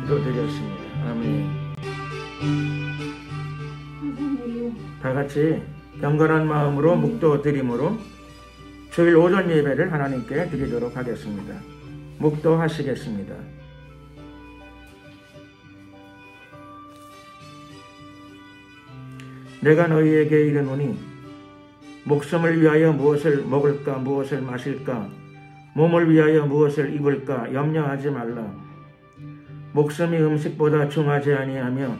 기도드렸습니다. 아멘. 다 같이 경건한 마음으로 묵도 드림으로 주일 오전 예배를 하나님께 드리도록 하겠습니다. 묵도하시겠습니다. 내가 너희에게 이르노니 목숨을 위하여 무엇을 먹을까 무엇을 마실까 몸을 위하여 무엇을 입을까 염려하지 말라. 목숨이 음식보다 중하지 아니하며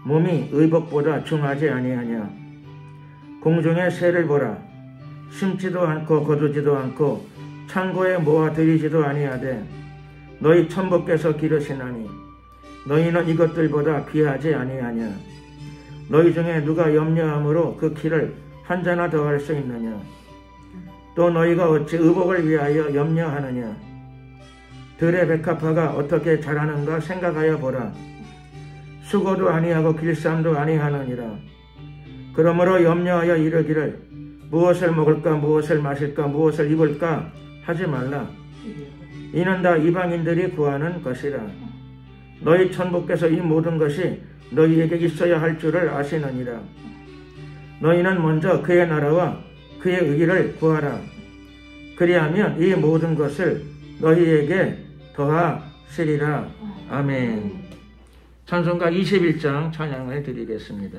몸이 의복보다 중하지 아니하냐. 공중의 새를 보라. 심지도 않고 거두지도 않고 창고에 모아 들이지도 아니하되 너희 천부께서 기르시나니 너희는 이것들보다 귀하지 아니하냐. 너희 중에 누가 염려함으로 그 키를 한 자나 더할 수 있느냐. 또 너희가 어찌 의복을 위하여 염려하느냐. 들의 백합화가 어떻게 자라는가 생각하여 보라. 수고도 아니하고 길쌈도 아니하느니라. 그러므로 염려하여 이르기를 무엇을 먹을까 무엇을 마실까 무엇을 입을까 하지 말라. 이는 다 이방인들이 구하는 것이라. 너희 천부께서 이 모든 것이 너희에게 있어야 할 줄을 아시느니라. 너희는 먼저 그의 나라와 그의 의를 구하라. 그리하면 이 모든 것을 너희에게 더하시리라. 아멘. 찬송가 21장 찬양을 드리겠습니다.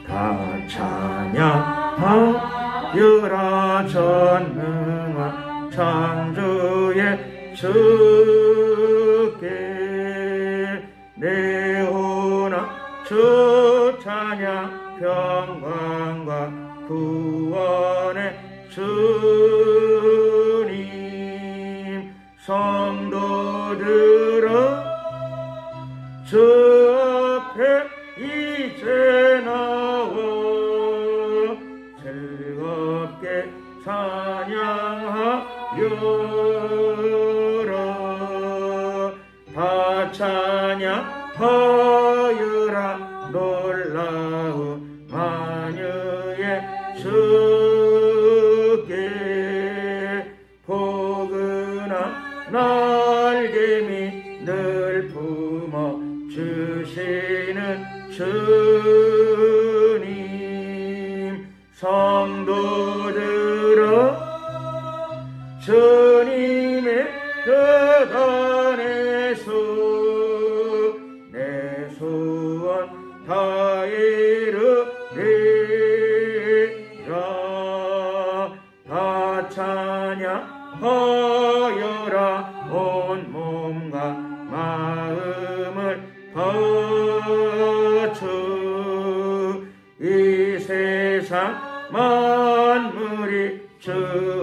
다 찬양하여라. 전능한 창조의 주께 내오나 주 찬양 평강과 구원의 주님. 성도들아 주 앞에 이제 나와 즐겁게 찬양하여라. 다 찬양하여라. 놀라운 만유의 주께 포근한 날개미 늘 품어 주시는 주님. 성도들아 주님의 뜻 안에서 내 소원 다 이루리라. 다 찬양하여라. 온 몸과 마음을 바쳐 이 세상 만물이 주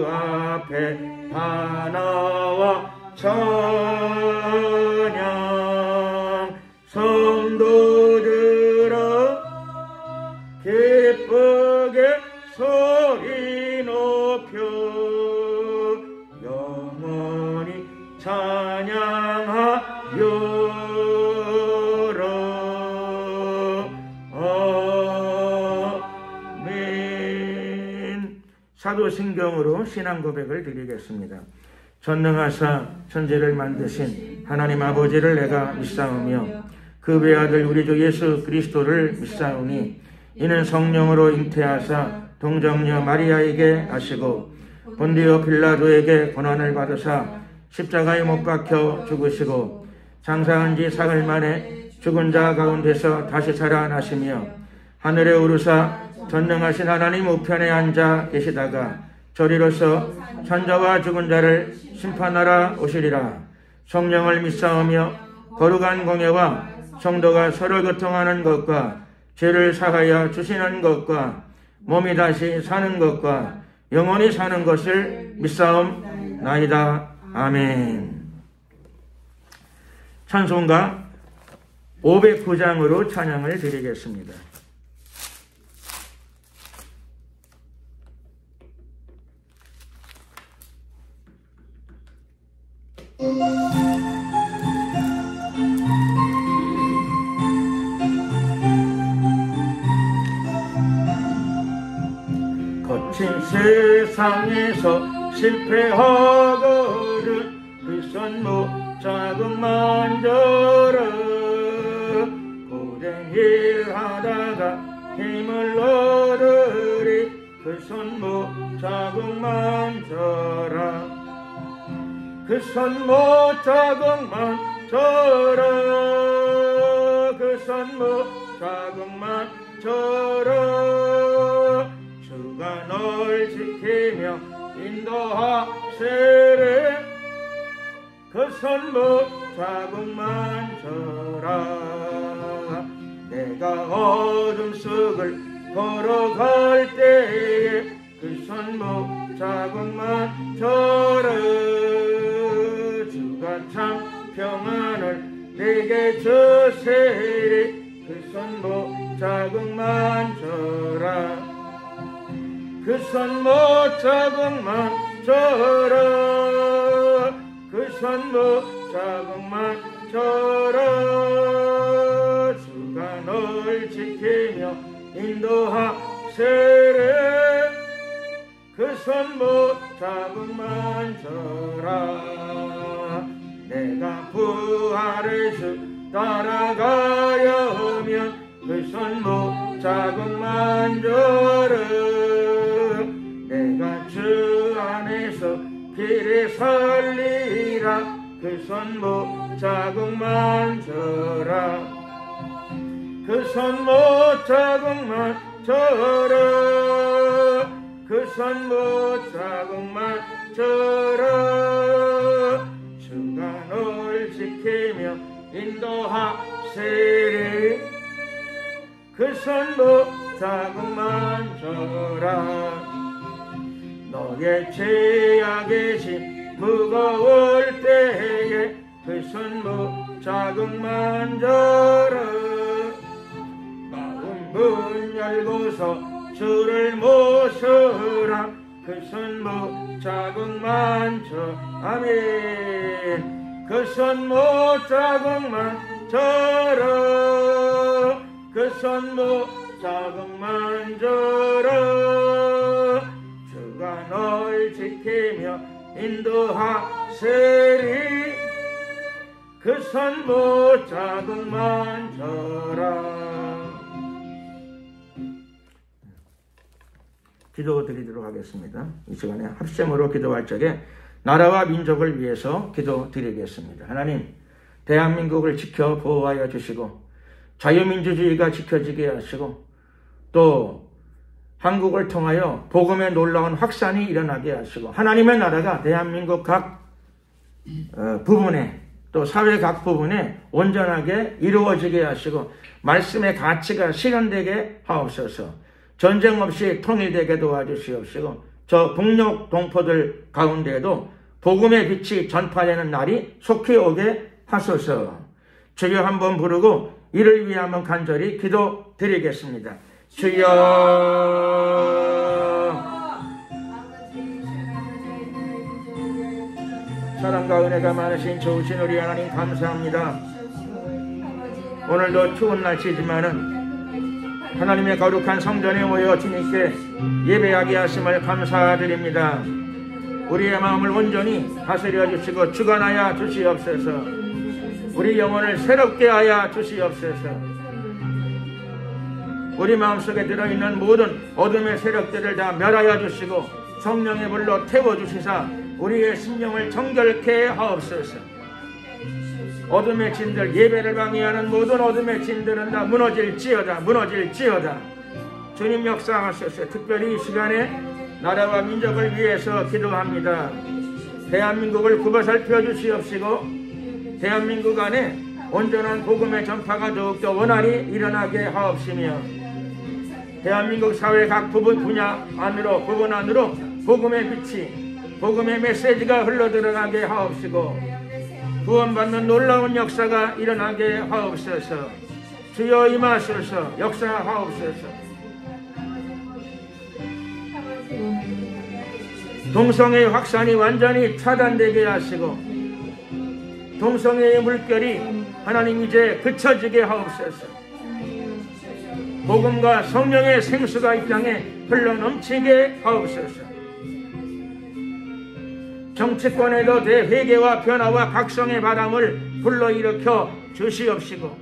앞에 다 나와 찬양. 성도들아 기쁘게 소리 높여 영원히 찬양하여라. 아멘. 사도신경으로 신앙 고백을 드리겠습니다. 전능하사 천지를 만드신 하나님 아버지를 내가 믿사오며 그 외아들 우리 주 예수 그리스도를 믿사오니 이는 성령으로 잉태하사 동정녀 마리아에게 하시고 본디오 빌라도에게 고난을 받으사 십자가에 못 박혀 죽으시고 장사한 지 사흘 만에 죽은 자 가운데서 다시 살아나시며 하늘에 오르사 전능하신 하나님 우편에 앉아 계시다가 저리로서 천자와 죽은 자를 심판하러 오시리라. 성령을 믿사오며 거룩한 공예와 성도가 서로 교통하는 것과 죄를 사하여 주시는 것과 몸이 다시 사는 것과 영원히 사는 것을 믿사옵나이다. 아멘. 찬송가 509장으로 찬양을 드리겠습니다. 세상에서 실패하거든 그 손목 자국만 져라 고된 일하다가 힘을 얻으리 그 손목 자국만 져라 그 손목 자국만 져라 그 손목 자국만 져라 주가 널 지키며 인도하시리 그 손목 자국만 져라 내가 어둠 속을 걸어갈 때에 그 손목 자국만 져라 주가 참 평안을 내게 주시리 그 손목 자국만 져라 그 손목 자국만 져라 그 손목 자국만 져라 주가 널 지키며 인도하시리 그 손목 자국만 져라 내가 부활의 주 따라가려면 그 손목 자국만 져라 내가 주 안에서 길에 살리라 그 손목 자국만 져라 그 손목 자국만 져라 그 손목 자국만 져라 주가 널 지키며 인도하시리 그 손목 자국만 져라 너의 죄악의 짐 무거울 때에 그 손목 자국만 져라 마음 문 열고서 주를 모셔라 그 손목 자국만 져 아멘 그 손목 자국만 져라 그 손목 자국만 져라 주가 널 지키며 인도하시리 그 손목 자국만 져라 기도드리도록 하겠습니다. 이 시간에 합심으로 기도할 적에 나라와 민족을 위해서 기도드리겠습니다. 하나님 대한민국을 지켜 보호하여 주시고 자유민주주의가 지켜지게 하시고 또 한국을 통하여 복음의 놀라운 확산이 일어나게 하시고 하나님의 나라가 대한민국 각 부분에 또 사회 각 부분에 온전하게 이루어지게 하시고 말씀의 가치가 실현되게 하옵소서. 전쟁 없이 통일되게 도와주시옵시고 저 북녘 동포들 가운데에도 복음의 빛이 전파되는 날이 속히 오게 하소서. 주여 한번 부르고 이를 위해 한번 간절히 기도드리겠습니다. 주여 사랑과 은혜가 많으신 좋으신 우리 하나님 감사합니다. 오늘도 추운 날씨지만은 하나님의 거룩한 성전에 모여 주님께 예배하게 하심을 감사드립니다. 우리의 마음을 온전히 다스려 주시고 주관하여 주시옵소서. 우리 영혼을 새롭게 하여 주시옵소서. 우리 마음속에 들어있는 모든 어둠의 세력들을 다 멸하여 주시고 성령의 불로 태워주시사 우리의 심령을 정결케 하옵소서. 어둠의 진들, 예배를 방해하는 모든 어둠의 진들은 다 무너질지어다. 주님 역사하소서. 특별히 이 시간에 나라와 민족을 위해서 기도합니다. 대한민국을 굽어살펴 주시옵시고 대한민국 안에 온전한 복음의 전파가 더욱더 원활히 일어나게 하옵시며 대한민국 사회 각 부분 안으로 복음의 빛이 복음의 메시지가 흘러들어가게 하옵시고 구원받는 놀라운 역사가 일어나게 하옵소서. 주여 임하소서. 역사하옵소서. 동성애의 확산이 완전히 차단되게 하시고 동성애의 물결이 하나님 이제 그쳐지게 하옵소서. 복음과 성령의 생수가 이 땅에 흘러넘치게 하옵소서. 정치권에도 대회개와 변화와 각성의 바람을 불러일으켜 주시옵시고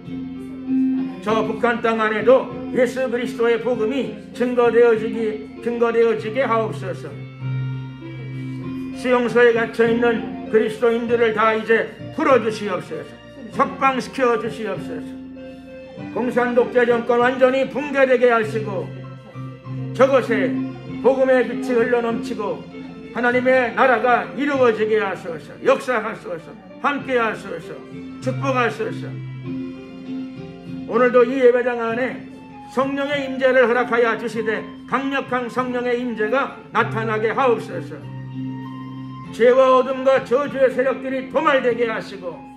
저 북한 땅 안에도 예수 그리스도의 복음이 증거되어지게 하옵소서. 수용소에 갇혀있는 그리스도인들을 다 이제 풀어주시옵소서. 석방시켜 주시옵소서. 공산 독재 정권 완전히 붕괴되게 하시고 저것에 복음의 빛이 흘러넘치고 하나님의 나라가 이루어지게 하소서. 역사하소서. 함께 하소서. 축복하소서. 오늘도 이 예배당 안에 성령의 임재를 허락하여 주시되 강력한 성령의 임재가 나타나게 하옵소서. 죄와 어둠과 저주의 세력들이 도말되게 하시고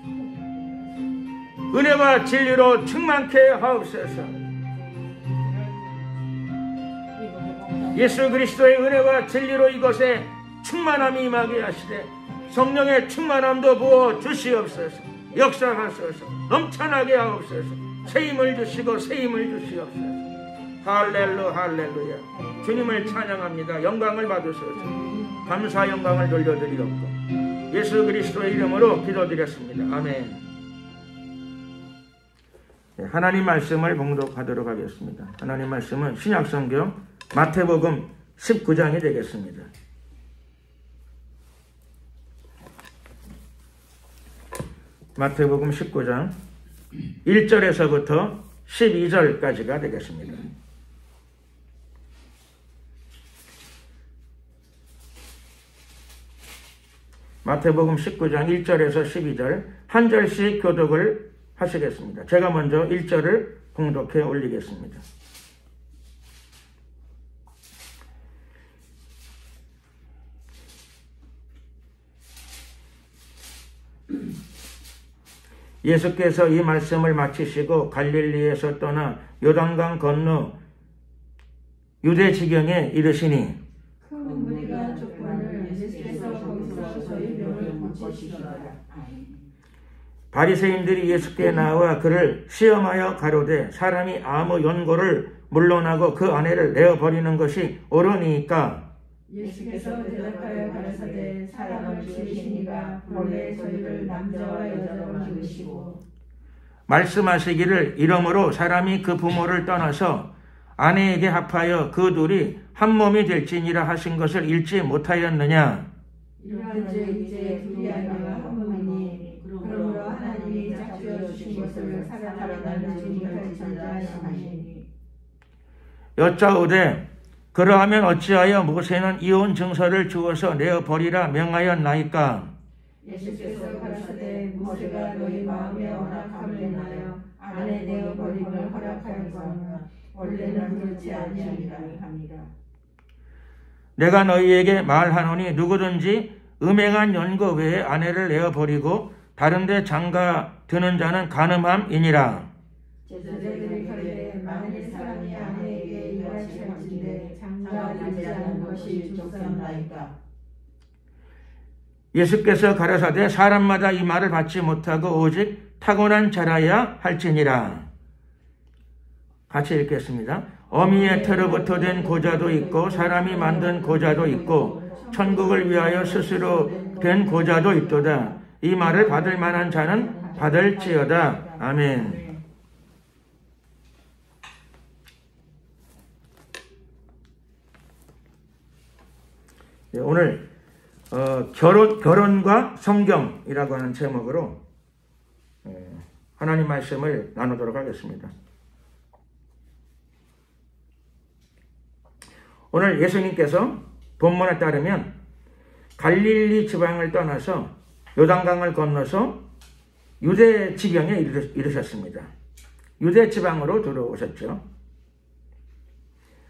은혜와 진리로 충만케 하옵소서. 예수 그리스도의 은혜와 진리로 이곳에 충만함이 임하게 하시되 성령의 충만함도 부어 주시옵소서. 역사하소서. 넘쳐나게 하옵소서. 새 힘을 주시고 새 힘을 주시옵소서. 할렐루야. 주님을 찬양합니다. 영광을 받으소서. 감사 영광을 돌려드리옵고 예수 그리스도의 이름으로 기도드렸습니다. 아멘. 하나님 말씀을 봉독하도록 하겠습니다. 하나님 말씀은 신약성경 마태복음 19장이 되겠습니다. 마태복음 19장 1절에서부터 12절까지가 되겠습니다. 마태복음 19장 1절에서 12절 한 절씩 교독을 하시겠습니다. 제가 먼저 1절을 봉독해 올리겠습니다. 예수께서 이 말씀을 마치시고 갈릴리에서 떠나 요단강 건너 유대 지경에 이르시니 큰 무리가 족관을 예수께서 거기서 저희 병을 고치시더라. 바리새인들이 예수께 나와 그를 시험하여 가로되 사람이 아무 연고를 물러나고 그 아내를 내어버리는 것이 옳으니까 예수께서 대답하여 가라사대 사람을 지으시니가 본래 저희를 남자와 여자로 지으시고 말씀하시기를 이러므로 사람이 그 부모를 떠나서 아내에게 합하여 그 둘이 한 몸이 될지니라 하신 것을 읽지 못하였느냐. 이러한즉 이제 둘이 아니라 한 몸이니 그러므로 하나님이 짝지어 주신 것을 사람이 나누지 못할지니라 하시니 여짜오되 그러하면 어찌하여 모세는 이혼 증서를 주어서 내어버리라 명하였나이까. 예수께서 가라사대 모세가 너희 마음에 언약함을 인하여 아내 내어버림을 허락하였거니와 원래는 그렇지 아니하니라. 내가 너희에게 말하노니 누구든지 음행한 연고 외에 아내를 내어버리고 다른 데 장가 드는 자는 간음함이니라. 제자들이 가로되 만일 사람이 아내에게 이같이 할진대 장가들지 않은 것이 족사나이까. 예수께서 가라사대 사람마다 이 말을 받지 못하고 오직 타고난 자라야 할지니라. 같이 읽겠습니다. 어미의 태로부터 된 고자도 있고 사람이 만든 고자도 있고 천국을 위하여 스스로 된 고자도 있도다. 이 말을 받을 만한 자는 받을지어다. 아멘. 오늘 결혼과 성경이라고 하는 제목으로 하나님 말씀을 나누도록 하겠습니다. 오늘 예수님께서 본문에 따르면 갈릴리 지방을 떠나서 요단강을 건너서 유대 지경에 이르셨습니다. 유대 지방으로 들어오셨죠.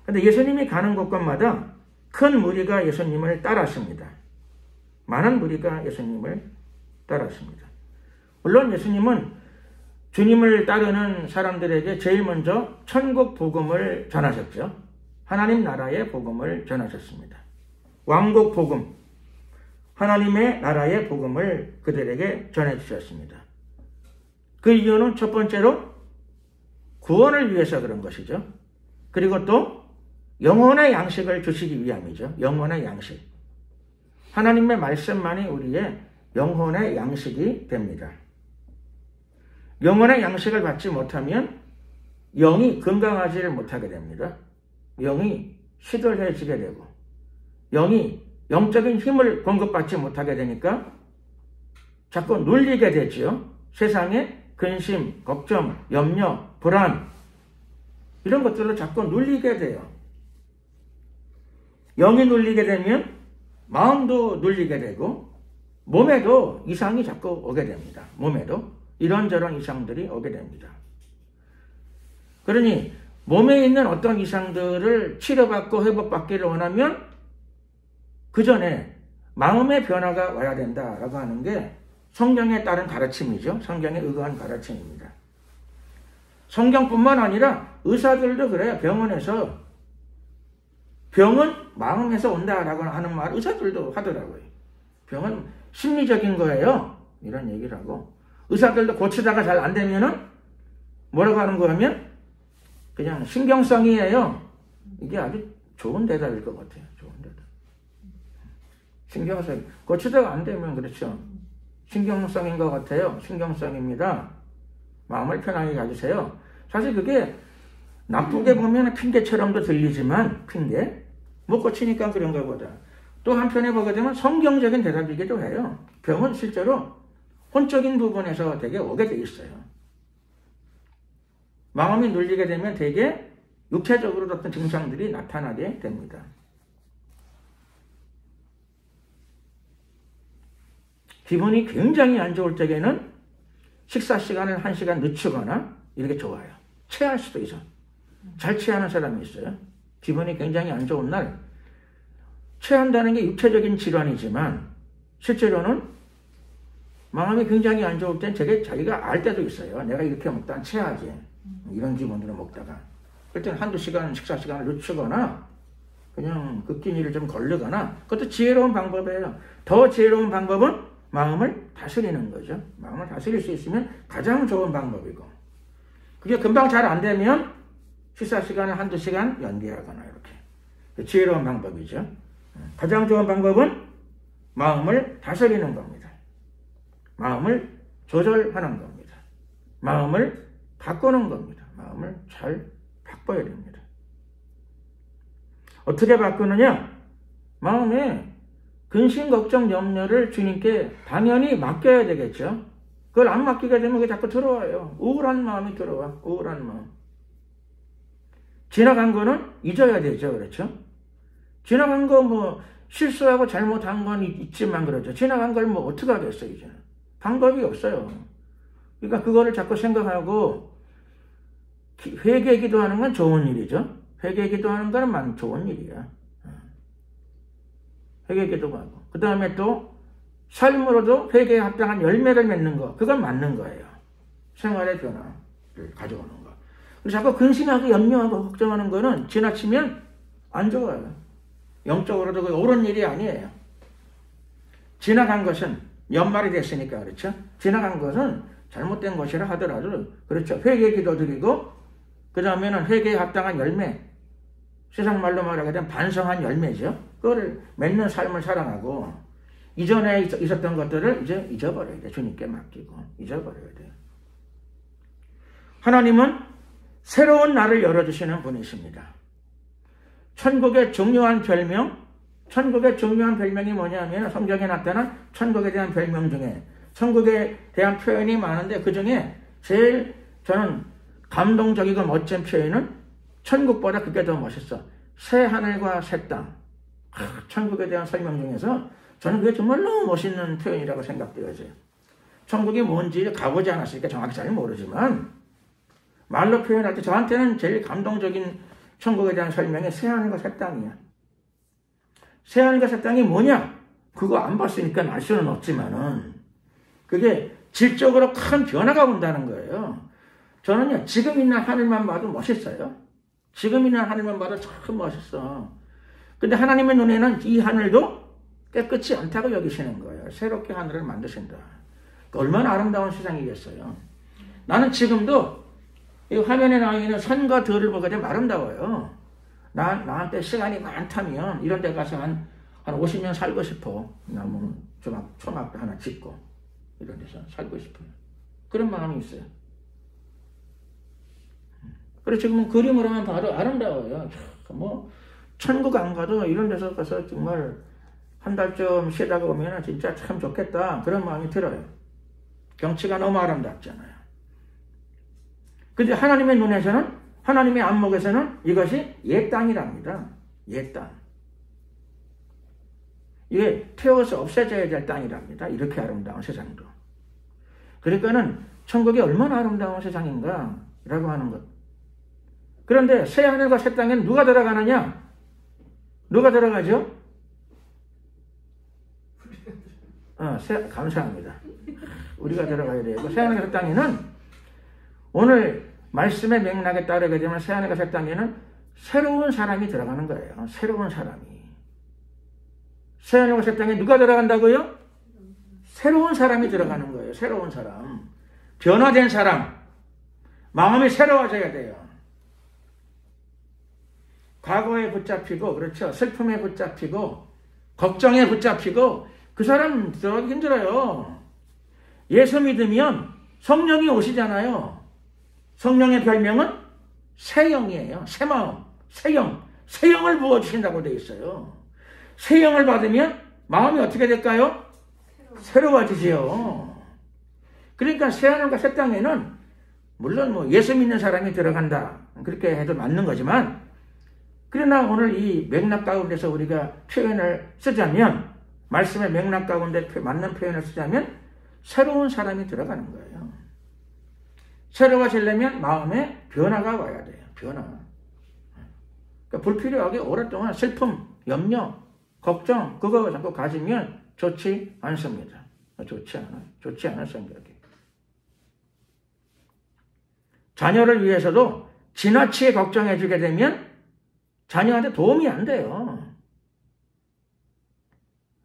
그런데 예수님이 가는 곳곳마다 큰 무리가 예수님을 따랐습니다. 많은 무리가 예수님을 따랐습니다. 물론 예수님은 주님을 따르는 사람들에게 제일 먼저 천국 복음을 전하셨죠. 하나님 나라의 복음을 전하셨습니다. 왕국 복음, 하나님의 나라의 복음을 그들에게 전해주셨습니다. 그 이유는 첫 번째로 구원을 위해서 그런 것이죠. 그리고 또 영혼의 양식을 주시기 위함이죠. 영혼의 양식. 하나님의 말씀만이 우리의 영혼의 양식이 됩니다. 영혼의 양식을 받지 못하면 영이 건강하지를 못하게 됩니다. 영이 시들해지게 되고 영이 영적인 힘을 공급받지 못하게 되니까 자꾸 눌리게 되죠. 세상에 근심, 걱정, 염려, 불안 이런 것들로 자꾸 눌리게 돼요. 영이 눌리게 되면 마음도 눌리게 되고 몸에도 이상이 자꾸 오게 됩니다. 몸에도 이런저런 이상들이 오게 됩니다. 그러니 몸에 있는 어떤 이상들을 치료받고 회복받기를 원하면 그 전에 마음의 변화가 와야 된다라고 하는 게 성경에 따른 가르침이죠. 성경에 의거한 가르침입니다. 성경뿐만 아니라 의사들도 그래요. 병원에서 병은 마음에서 온다라고 하는 말 의사들도 하더라고요. 병은 심리적인 거예요. 이런 얘기를 하고 의사들도 고치다가 잘 안 되면은 뭐라고 하는 거냐면 그냥 신경성이에요. 이게 아주 좋은 대답일 것 같아요. 좋은 대답. 신경성. 고치다가 안 되면 그렇죠. 신경성인 것 같아요. 신경성입니다. 마음을 편하게 가지세요. 사실 그게 나쁘게 보면 핑계처럼도 들리지만 핑계. 못 고치니까 그런가 보다. 또 한편에 보게 되면 성경적인 대답이기도 해요. 병은 실제로 혼적인 부분에서 되게 오게 돼 있어요. 마음이 눌리게 되면 되게 육체적으로 어떤 증상들이 나타나게 됩니다. 기분이 굉장히 안 좋을 때에는 식사 시간을 1시간 늦추거나 이렇게 좋아요. 체할 수도 있어. 잘 체하는 사람이 있어요. 기분이 굉장히 안 좋은 날 체한다는 게 육체적인 질환이지만 실제로는 마음이 굉장히 안 좋을 땐 자기가 알 때도 있어요. 내가 이렇게 먹다가 체하지. 이런 기분으로 먹다가 그때는 1-2시간 식사 시간을 늦추거나 그냥 급기니를 좀 걸르거나 그것도 지혜로운 방법이에요. 더 지혜로운 방법은 마음을 다스리는 거죠. 마음을 다스릴 수 있으면 가장 좋은 방법이고 그게 금방 잘 안 되면 식사 시간을 1-2시간 연기하거나 이렇게 지혜로운 방법이죠. 가장 좋은 방법은 마음을 다스리는 겁니다. 마음을 조절하는 겁니다. 마음을 바꾸는 겁니다. 마음을 잘 바꿔야 됩니다. 어떻게 바꾸느냐? 마음에 근심, 걱정, 염려를 주님께 당연히 맡겨야 되겠죠. 그걸 안 맡기게 되면 그게 자꾸 들어와요. 우울한 마음이 들어와. 우울한 마음. 지나간 거는 잊어야 되죠. 그렇죠? 지나간 거 뭐 실수하고 잘못한 건 있지만 그렇죠. 지나간 걸 뭐 어떻게 하겠어요. 이제는. 방법이 없어요. 그러니까 그거를 자꾸 생각하고 회개 기도하는 건 좋은 일이죠. 회개 기도하는 건 좋은 일이야. 회개 기도하고 그 다음에 또 삶으로도 회개에 합당한 열매를 맺는 거 그건 맞는 거예요. 생활의 변화를 가져오는 거. 자꾸 근심하고 염려하고 걱정하는 거는 지나치면 안 좋아요. 영적으로도 그 옳은 일이 아니에요. 지나간 것은 연말이 됐으니까 그렇죠. 지나간 것은 잘못된 것이라 하더라도 그렇죠. 회개 기도 드리고 그 다음에는 회개에 합당한 열매 세상 말로 말하게 되면 반성한 열매죠. 그거를 맺는 삶을 살아가고 이전에 있었던 것들을 이제 잊어버려야 돼요. 주님께 맡기고 잊어버려야 돼요. 하나님은 새로운 날을 열어주시는 분이십니다. 천국의 중요한 별명이 뭐냐면 성경에 나타난 천국에 대한 별명 중에 천국에 대한 표현이 많은데 그 중에 제일 저는 감동적이고 멋진 표현은 천국보다 그게 더 멋있어. 새 하늘과 새 땅. 천국에 대한 설명 중에서 저는 그게 정말 너무 멋있는 표현이라고 생각되어져요. 천국이 뭔지 가보지 않았으니까 정확히 잘 모르지만 말로 표현할 때 저한테는 제일 감동적인 천국에 대한 설명이 새 하늘과 새 땅이야. 새 하늘과 새 땅이 뭐냐? 그거 안 봤으니까 알 수는 없지만은 그게 질적으로 큰 변화가 온다는 거예요. 저는요 지금 있는 하늘만 봐도 멋있어요. 지금 있는 하늘만 봐도 참 멋있어. 근데 하나님의 눈에는 이 하늘도 깨끗이 않다고 여기시는 거예요. 새롭게 하늘을 만드신다. 얼마나 아름다운 세상이겠어요. 나는 지금도 이 화면에 나와 있는 산과 들을 보게 되면 아름다워요. 나한테 시간이 많다면 이런 데 가서 한 한 50년 살고 싶어. 나무 초막도 하나 짓고 이런 데서 살고 싶어요. 그런 마음이 있어요. 그래서 지금은 그림으로만 봐도 아름다워요. 뭐 천국 안 가도 이런 데서 가서 정말 한 달쯤 쉬다가 오면 진짜 참 좋겠다. 그런 마음이 들어요. 경치가 너무 아름답잖아요. 근데 하나님의 눈에서는, 하나님의 안목에서는 이것이 옛 땅이랍니다. 옛 땅. 이게 태워서 없애져야 될 땅이랍니다. 이렇게 아름다운 세상도. 그러니까는 천국이 얼마나 아름다운 세상인가 라고 하는 것. 그런데 새 하늘과 새 땅에는 누가 들어가느냐? 누가 들어가죠? 감사합니다. 우리가 들어가야 되고, 새 하늘과 새 땅에는 오늘 말씀의 맥락에 따르게 되면 새 하늘과 새 땅에는 새로운 사람이 들어가는 거예요. 새로운 사람이. 새 하늘과 새 땅에 누가 들어간다고요? 새로운 사람이 들어가는 거예요. 새로운 사람. 변화된 사람. 마음이 새로워져야 돼요. 과거에 붙잡히고, 그렇죠. 슬픔에 붙잡히고, 걱정에 붙잡히고, 그 사람 들어가기 힘들어요. 예수 믿으면 성령이 오시잖아요. 성령의 별명은 새 영이에요. 새 마음, 새 영. 새 영을 부어주신다고 되어 있어요. 새 영을 받으면 마음이 어떻게 될까요? 새로워지지요. 그러니까 새 하늘과 새 땅에는 물론 뭐 예수 믿는 사람이 들어간다. 그렇게 해도 맞는 거지만, 그러나 오늘 이 맥락 가운데서 우리가 표현을 쓰자면, 말씀의 맥락 가운데 맞는 표현을 쓰자면 새로운 사람이 들어가는 거예요. 새로워지려면 마음에 변화가 와야 돼요. 변화. 그러니까 불필요하게 오랫동안 슬픔, 염려, 걱정 그거 자꾸 가지면 좋지 않습니다. 좋지 않아요. 좋지 않은 생각이. 자녀를 위해서도 지나치게 걱정해주게 되면 자녀한테 도움이 안 돼요.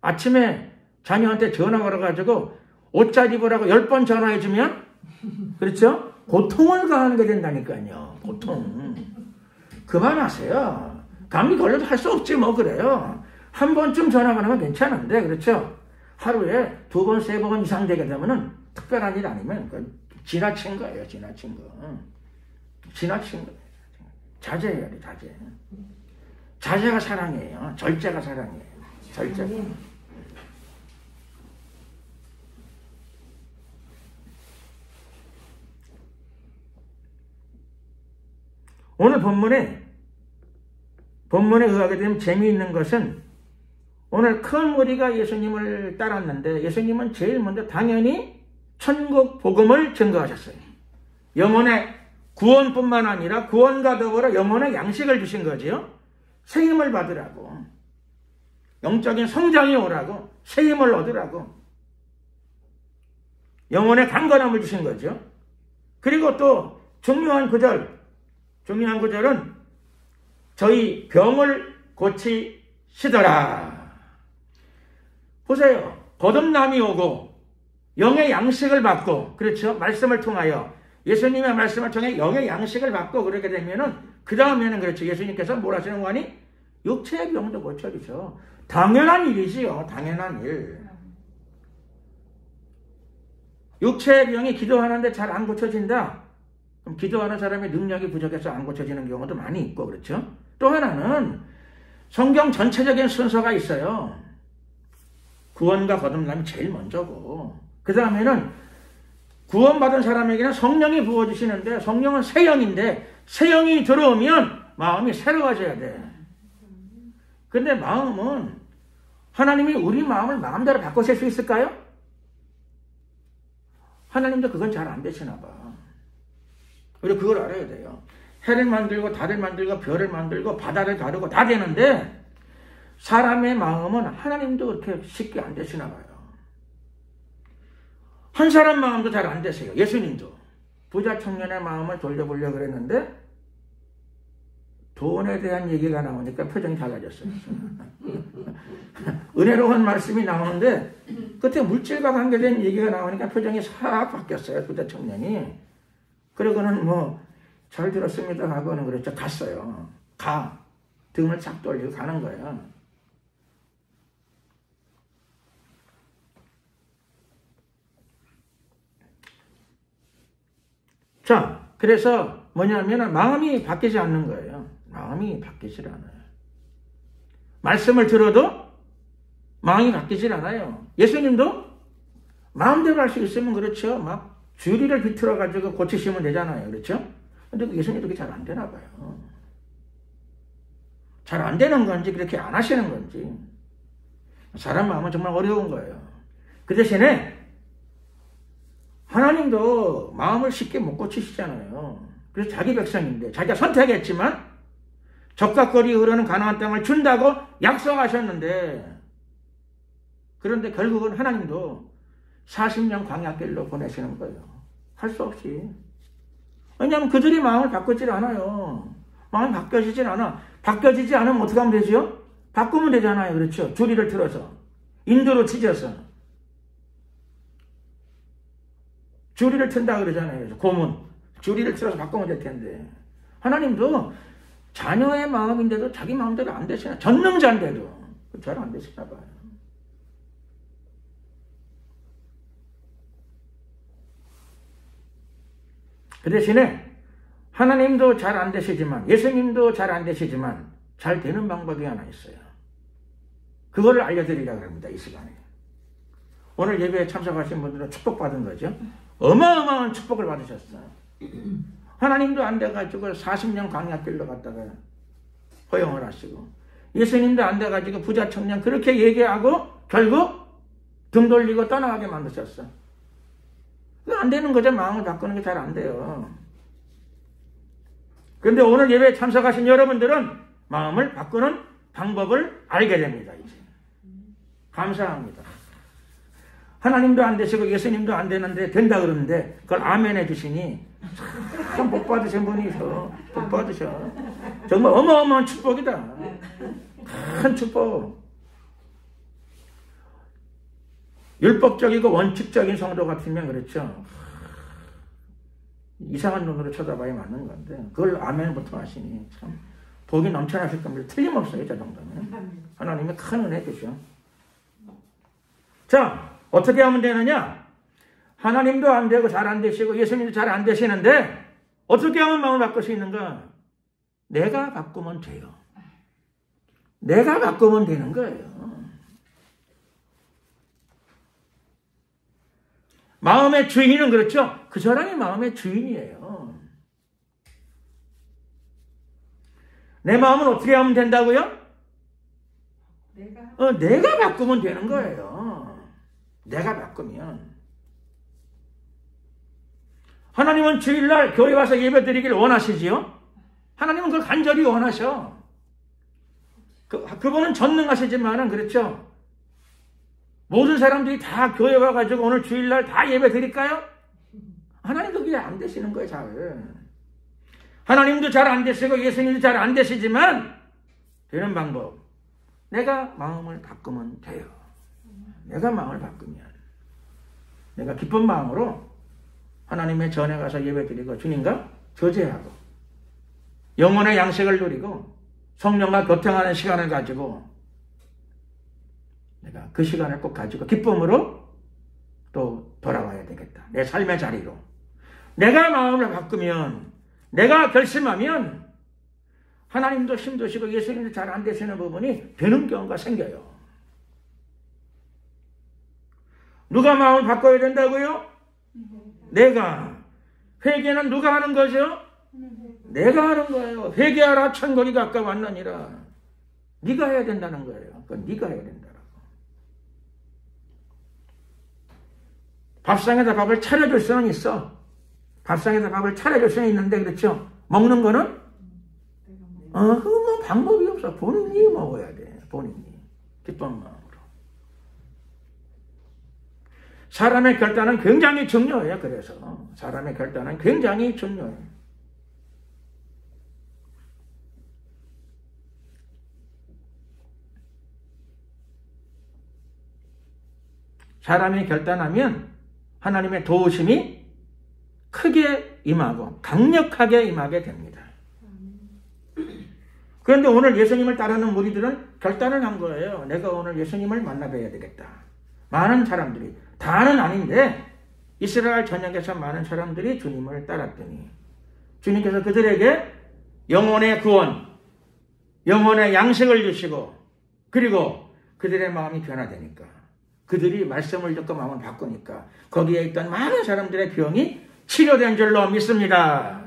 아침에 자녀한테 전화 걸어가지고 옷 잘 입으라고 10번 전화해주면, 그렇죠? 고통을 가하게 된다니까요. 고통. 그만하세요. 감기 걸려도 할 수 없지 뭐 그래요. 한 번쯤 전화가 나면 괜찮은데, 그렇죠? 하루에 2번, 3번 이상 되게 되면은 특별한 일 아니면 지나친 거예요. 지나친 거. 지나친 거예요. 자제해야 돼. 자제. 자제가 사랑이에요. 절제가 사랑이에요. 절제가. 오늘 본문에 의하게 되면 재미있는 것은, 오늘 큰 무리가 예수님을 따랐는데 예수님은 제일 먼저 당연히 천국 복음을 증거하셨어요. 영혼의 구원뿐만 아니라 구원과 더불어 영혼의 양식을 주신 거지요. 새 힘을 받으라고, 영적인 성장이 오라고, 새 힘을 얻으라고, 영혼의 강건함을 주신 거죠. 그리고 또 중요한 구절은 저희 병을 고치시더라. 보세요. 거듭남이 오고 영의 양식을 받고, 그렇죠? 말씀을 통하여, 예수님의 말씀을 통해 영의 양식을 받고 그러게 되면은, 그 다음에는 그렇죠. 예수님께서 뭘 하시는 거니? 육체의 병도 고쳐주죠. 당연한 일이지요. 당연한 일. 육체의 병이 기도하는데 잘 안 고쳐진다. 그럼 기도하는 사람의 능력이 부족해서 안 고쳐지는 경우도 많이 있고, 그렇죠? 또 하나는 성경 전체적인 순서가 있어요. 구원과 거듭남이 제일 먼저고, 그 다음에는 구원받은 사람에게는 성령이 부어주시는데, 성령은 새 영인데 새 영이 들어오면 마음이 새로워져야 돼. 근데 마음은, 하나님이 우리 마음을 마음대로 바꾸실 수 있을까요? 하나님도 그건 잘 안 되시나 봐. 우리 그걸 알아야 돼요. 해를 만들고 달을 만들고 별을 만들고 바다를 가르고 다 되는데, 사람의 마음은 하나님도 그렇게 쉽게 안 되시나 봐요. 한 사람 마음도 잘 안 되세요. 예수님도 부자 청년의 마음을 돌려보려고 그랬는데 돈에 대한 얘기가 나오니까 표정이 달라졌어요. 은혜로운 말씀이 나오는데 그때 물질과 관계된 얘기가 나오니까 표정이 싹 바뀌었어요. 부자 청년이. 그러고는 뭐 잘 들었습니다 하고는 그랬죠. 갔어요. 등을 착 돌리고 가는 거예요. 자, 그래서 뭐냐면 마음이 바뀌지 않는 거예요. 마음이 바뀌질 않아요. 말씀을 들어도 마음이 바뀌질 않아요. 예수님도 마음대로 할 수 있으면 그렇죠. 막 주리를 비틀어 가지고 고치시면 되잖아요. 그렇죠? 근데 예수님도 그게 잘 안 되나 봐요. 잘 안 되는 건지 그렇게 안 하시는 건지. 사람 마음은 정말 어려운 거예요. 그 대신에 하나님도 마음을 쉽게 못 고치시잖아요. 그래서 자기 백성인데 자기가 선택했지만 적각거리 흐르는 가나안 땅을 준다고 약속하셨는데 그런데 결국은 하나님도 40년 광야길로 보내시는 거예요. 할 수 없이. 왜냐하면 그들이 마음을 바꾸질 않아요. 마음이 바뀌어지질 않아. 바뀌어지지 않으면 어떻게 하면 되죠? 바꾸면 되잖아요. 그렇죠? 주리를 틀어서. 인도로 찢어서. 주리를 튼다 그러잖아요. 고문. 주리를 틀어서 바꾸면 될 텐데. 하나님도 자녀의 마음인데도 자기 마음대로 안 되시나. 전능자인데도 잘 안 되시나 봐요. 그 대신에 하나님도 잘 안 되시지만 예수님도 잘 안 되시지만 잘 되는 방법이 하나 있어요. 그거를 알려드리려고 합니다. 이 시간에. 오늘 예배에 참석하신 분들은 축복받은 거죠. 어마어마한 축복을 받으셨어요. 하나님도 안 돼가지고 40년 광야길로 갔다가 허용을 하시고 예수님도 안 돼가지고 부자 청년 그렇게 얘기하고 결국 등 돌리고 떠나가게 만드셨어. 안 되는 거죠. 마음을 바꾸는 게 잘 안 돼요. 그런데 오늘 예배에 참석하신 여러분들은 마음을 바꾸는 방법을 알게 됩니다. 이제. 감사합니다. 하나님도 안 되시고 예수님도 안 되는데 된다 그러는데 그걸 아멘 해주시니 참 복 받으신 분이셔. 복 받으셔. 정말 어마어마한 축복이다. 큰 축복. 율법적이고 원칙적인 성도 같으면 그렇죠. 이상한 눈으로 쳐다봐야 맞는 건데 그걸 아멘부터 하시니 참 복이 넘쳐나실 겁니다. 틀림없어요. 저 정도면. 하나님의 큰 은혜 주셔. 자, 어떻게 하면 되느냐? 하나님도 안 되고 잘 안 되시고 예수님도 잘 안 되시는데 어떻게 하면 마음을 바꿀 수 있는가? 내가 바꾸면 돼요. 내가 바꾸면 되는 거예요. 마음의 주인은 그렇죠. 그 사람이 마음의 주인이에요. 내 마음은 어떻게 하면 된다고요? 내가 바꾸면 되는 거예요. 내가 바꾸면. 하나님은 주일날 교회 와서 예배 드리기를 원하시지요? 하나님은 그걸 간절히 원하셔. 그분은 전능하시지만은 그렇죠. 모든 사람들이 다 교회 와가지고 오늘 주일날 다 예배 드릴까요? 하나님도 그게 안 되시는 거예요, 잘. 하나님도 잘 안 되시고 예수님도 잘 안 되시지만 되는 방법. 내가 마음을 바꾸면 돼요. 내가 마음을 바꾸면. 내가 기쁜 마음으로 하나님의 전에 가서 예배 드리고 주님과 교제하고 영혼의 양식을 누리고 성령과 교통하는 시간을 가지고 내가 그 시간을 꼭 가지고 기쁨으로 또 돌아와야 되겠다. 내 삶의 자리로. 내가 마음을 바꾸면, 내가 결심하면 하나님도 힘드시고 예수님도 잘 안 되시는 부분이 되는 경우가 생겨요. 누가 마음을 바꿔야 된다고요? 내가. 회개는 누가 하는 거죠? 내가 하는 거예요. 회개하라 천국이 가까웠느니라. 네가 해야 된다는 거예요. 그건 네가 해야 된다라고. 밥상에다 밥을 차려줄 수는 있어. 밥상에다 밥을 차려줄 수는 있는데 그렇죠. 먹는 거는 그건 뭐 방법이 없어. 본인이 먹어야 돼. 본인이. 기쁜 마음으로. 사람의 결단은 굉장히 중요해요. 그래서 사람의 결단은 굉장히 중요해요. 사람이 결단하면 하나님의 도우심이 크게 임하고 강력하게 임하게 됩니다. 그런데 오늘 예수님을 따르는 무리들은 결단을 한 거예요. 내가 오늘 예수님을 만나봐야 되겠다. 많은 사람들이, 다는 아닌데 이스라엘 전역에서 많은 사람들이 주님을 따랐더니 주님께서 그들에게 영혼의 구원, 영혼의 양식을 주시고 그리고 그들의 마음이 변화되니까 그들이 말씀을 듣고 마음을 바꾸니까 거기에 있던 많은 사람들의 병이 치료된 줄로 믿습니다.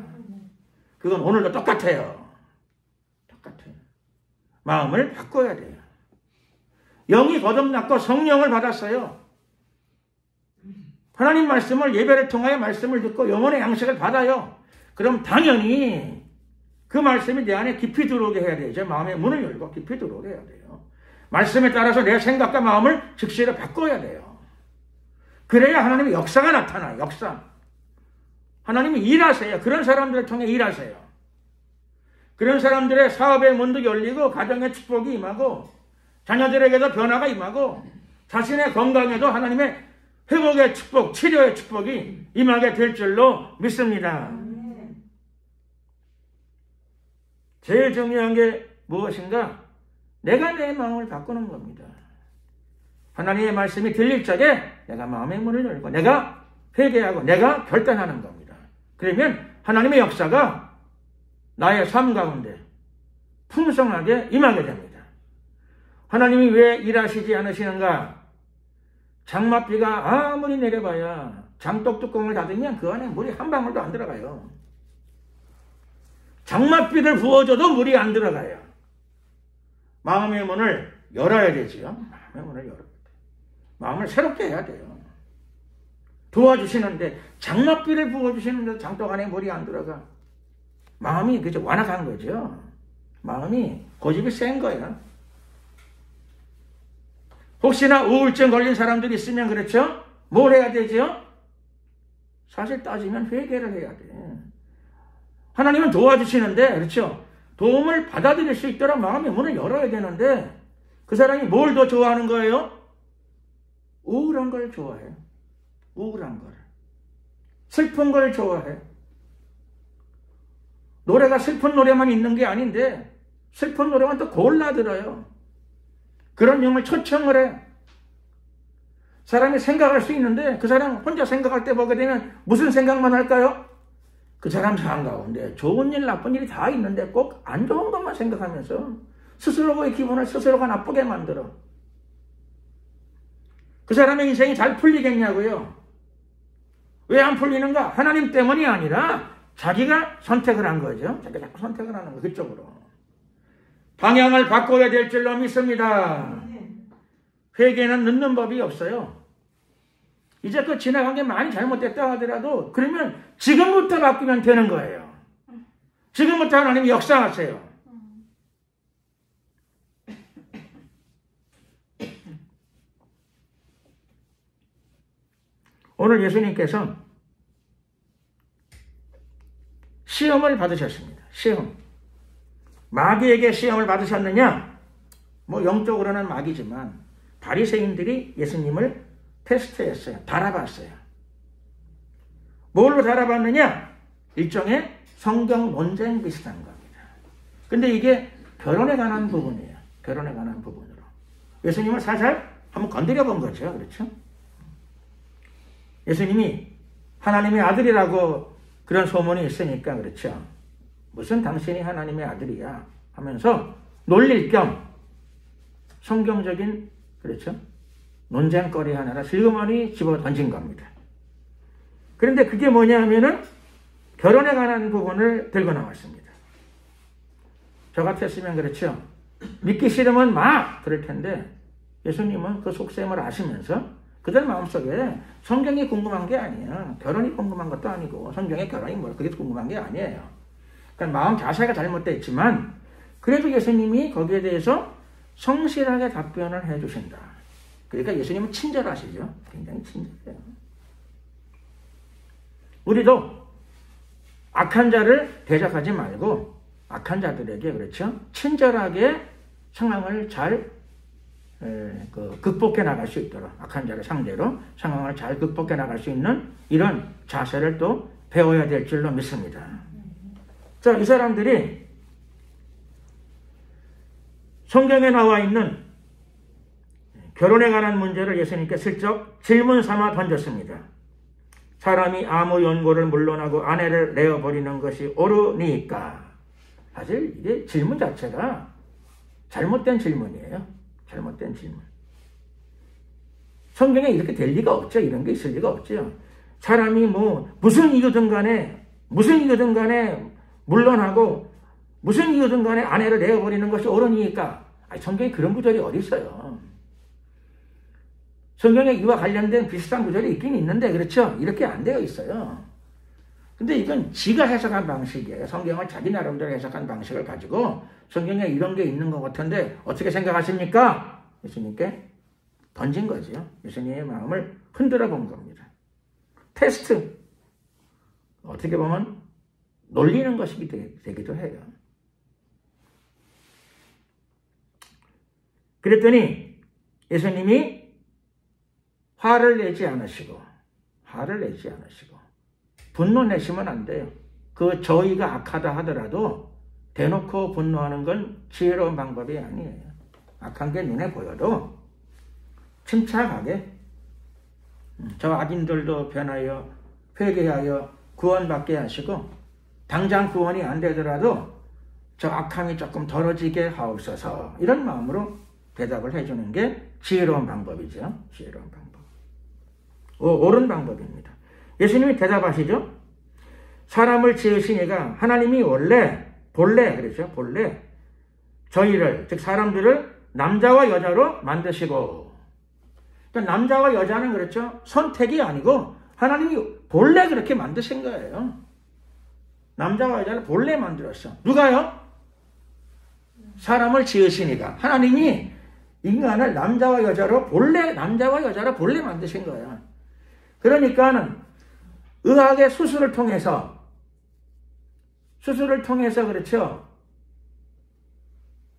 그건 오늘도 똑같아요. 똑같아요. 마음을 바꿔야 돼요. 영이 거듭났고 성령을 받았어요. 하나님 말씀을 예배를 통하여 말씀을 듣고 영혼의 양식을 받아요. 그럼 당연히 그 말씀이 내 안에 깊이 들어오게 해야 되죠. 마음의 문을 열고 깊이 들어오게 해야 돼요. 말씀에 따라서 내 생각과 마음을 즉시로 바꿔야 돼요. 그래야 하나님의 역사가 나타나요. 역사. 하나님이 일하세요. 그런 사람들을 통해 일하세요. 그런 사람들의 사업의 문도 열리고 가정의 축복이 임하고 자녀들에게도 변화가 임하고 자신의 건강에도 하나님의 회복의 축복, 치료의 축복이 임하게 될 줄로 믿습니다. 제일 중요한 게 무엇인가? 내가 내 마음을 바꾸는 겁니다. 하나님의 말씀이 들릴 적에 내가 마음의 문을 열고 내가 회개하고 내가 결단하는 겁니다. 그러면 하나님의 역사가 나의 삶 가운데 풍성하게 임하게 됩니다. 하나님이 왜 일하시지 않으시는가? 장맛비가 아무리 내려봐야 장독 뚜껑을 닫으면 그 안에 물이 한 방울도 안 들어가요. 장맛비를 부어줘도 물이 안 들어가요. 마음의 문을 열어야 되지요. 마음의 문을 열어야 돼요. 마음을 새롭게 해야 돼요. 도와주시는데 장맛비를 부어주시는데 장독 안에 물이 안 들어가. 마음이 그저 완악한 거죠. 마음이 고집이 센 거예요. 혹시나 우울증 걸린 사람들이 있으면 그렇죠? 뭘 해야 되죠? 사실 따지면 회개를 해야 돼. 하나님은 도와주시는데 그렇죠? 도움을 받아들일 수 있도록 마음의 문을 열어야 되는데 그 사람이 뭘 더 좋아하는 거예요? 우울한 걸 좋아해요. 우울한 걸. 슬픈 걸 좋아해. 노래가 슬픈 노래만 있는 게 아닌데 슬픈 노래만 또 골라 들어요. 그런 영을 초청을 해. 사람이 생각할 수 있는데 그 사람 혼자 생각할 때 보게 되면 무슨 생각만 할까요? 그 사람 삶 가운데 좋은 일 나쁜 일이 다 있는데 꼭 안 좋은 것만 생각하면서 스스로의 기분을 스스로가 나쁘게 만들어. 그 사람의 인생이 잘 풀리겠냐고요? 왜 안 풀리는가? 하나님 때문이 아니라 자기가 선택을 한 거죠. 자기가 자꾸 선택을 하는 거 그쪽으로. 방향을 바꿔야 될 줄로 믿습니다. 회개는 늦는 법이 없어요. 이제 그 지나간 게 많이 잘못됐다 하더라도 그러면 지금부터 바꾸면 되는 거예요. 지금부터 하나님이 역사하세요. 오늘 예수님께서 시험을 받으셨습니다. 시험. 마귀에게 시험을 받으셨느냐? 뭐 영적으로는 마귀지만 바리새인들이 예수님을 테스트했어요. 달아봤어요. 뭘로 달아봤느냐? 일종의 성경 논쟁 비슷한 겁니다. 근데 이게 결혼에 관한 부분이에요. 결혼에 관한 부분으로. 예수님을 살살 한번 건드려 본 거죠. 그렇죠? 예수님이 하나님의 아들이라고 그런 소문이 있으니까 그렇죠. 무슨 당신이 하나님의 아들이야 하면서 놀릴 겸 성경적인 그렇죠. 논쟁거리 하나를 슬그머니 집어 던진 겁니다. 그런데 그게 뭐냐 하면은 결혼에 관한 부분을 들고 나왔습니다. 저 같았으면 그렇죠. 믿기 싫으면 막 그럴 텐데 예수님은 그 속셈을 아시면서 그들 마음속에 성경이 궁금한 게 아니에요. 결혼이 궁금한 것도 아니고 성경의 결혼이 뭐 그게 궁금한 게 아니에요. 그러니까 마음 자세가 잘못되어 있지만 그래도 예수님이 거기에 대해서 성실하게 답변을 해주신다. 그러니까 예수님은 친절하시죠. 굉장히 친절해요. 우리도 악한 자를 대적하지 말고 악한 자들에게 그렇죠. 친절하게 상황을 잘 극복해 나갈 수 있도록 악한 자를 상대로 상황을 잘 극복해 나갈 수 있는 이런 자세를 또 배워야 될 줄로 믿습니다. 자, 이 사람들이 성경에 나와 있는 결혼에 관한 문제를 예수님께 슬쩍 질문 삼아 던졌습니다. 사람이 아무 연고를 물러나고 아내를 내어버리는 것이 옳으니까. 사실 이게 질문 자체가 잘못된 질문이에요. 잘못된 질문. 성경에 이렇게 될 리가 없죠. 이런 게 있을 리가 없죠. 사람이 무슨 이유든 간에 물러나고 무슨 이유든 간에 아내를 내어버리는 것이 옳으니까. 성경에 그런 구절이 어디 있어요. 성경에 이와 관련된 비슷한 구절이 있긴 있는데 그렇죠? 이렇게 안 되어 있어요. 근데 이건 지가 해석한 방식이에요. 성경을 자기 나름대로 해석한 방식을 가지고 성경에 이런 게 있는 것 같은데 어떻게 생각하십니까? 예수님께 던진 거죠. 예수님의 마음을 흔들어 본 겁니다. 테스트. 어떻게 보면 놀리는 것이 되기도 해요. 그랬더니 예수님이 화를 내지 않으시고 분노 내시면 안 돼요. 그 저희가 악하다 하더라도 대놓고 분노하는 건 지혜로운 방법이 아니에요. 악한 게 눈에 보여도 침착하게 저 악인들도 변하여 회개하여 구원받게 하시고 당장 구원이 안 되더라도 저 악함이 조금 덜어지게 하옵소서. 이런 마음으로 대답을 해주는 게 지혜로운 방법이죠. 지혜로운 방법. 옳은 방법입니다. 예수님이 대답하시죠. 사람을 지으신 이가 하나님이 본래 저희를 즉 사람들을 남자와 여자로 만드시고 그러니까 남자와 여자는 그렇죠. 선택이 아니고 하나님이 본래 그렇게 만드신 거예요. 남자와 여자를 본래 만들었어. 누가요? 사람을 지으시니까 하나님이 인간을 남자와 여자로 본래 만드신 거예요. 그러니까는 의학의 수술을 통해서 그렇죠.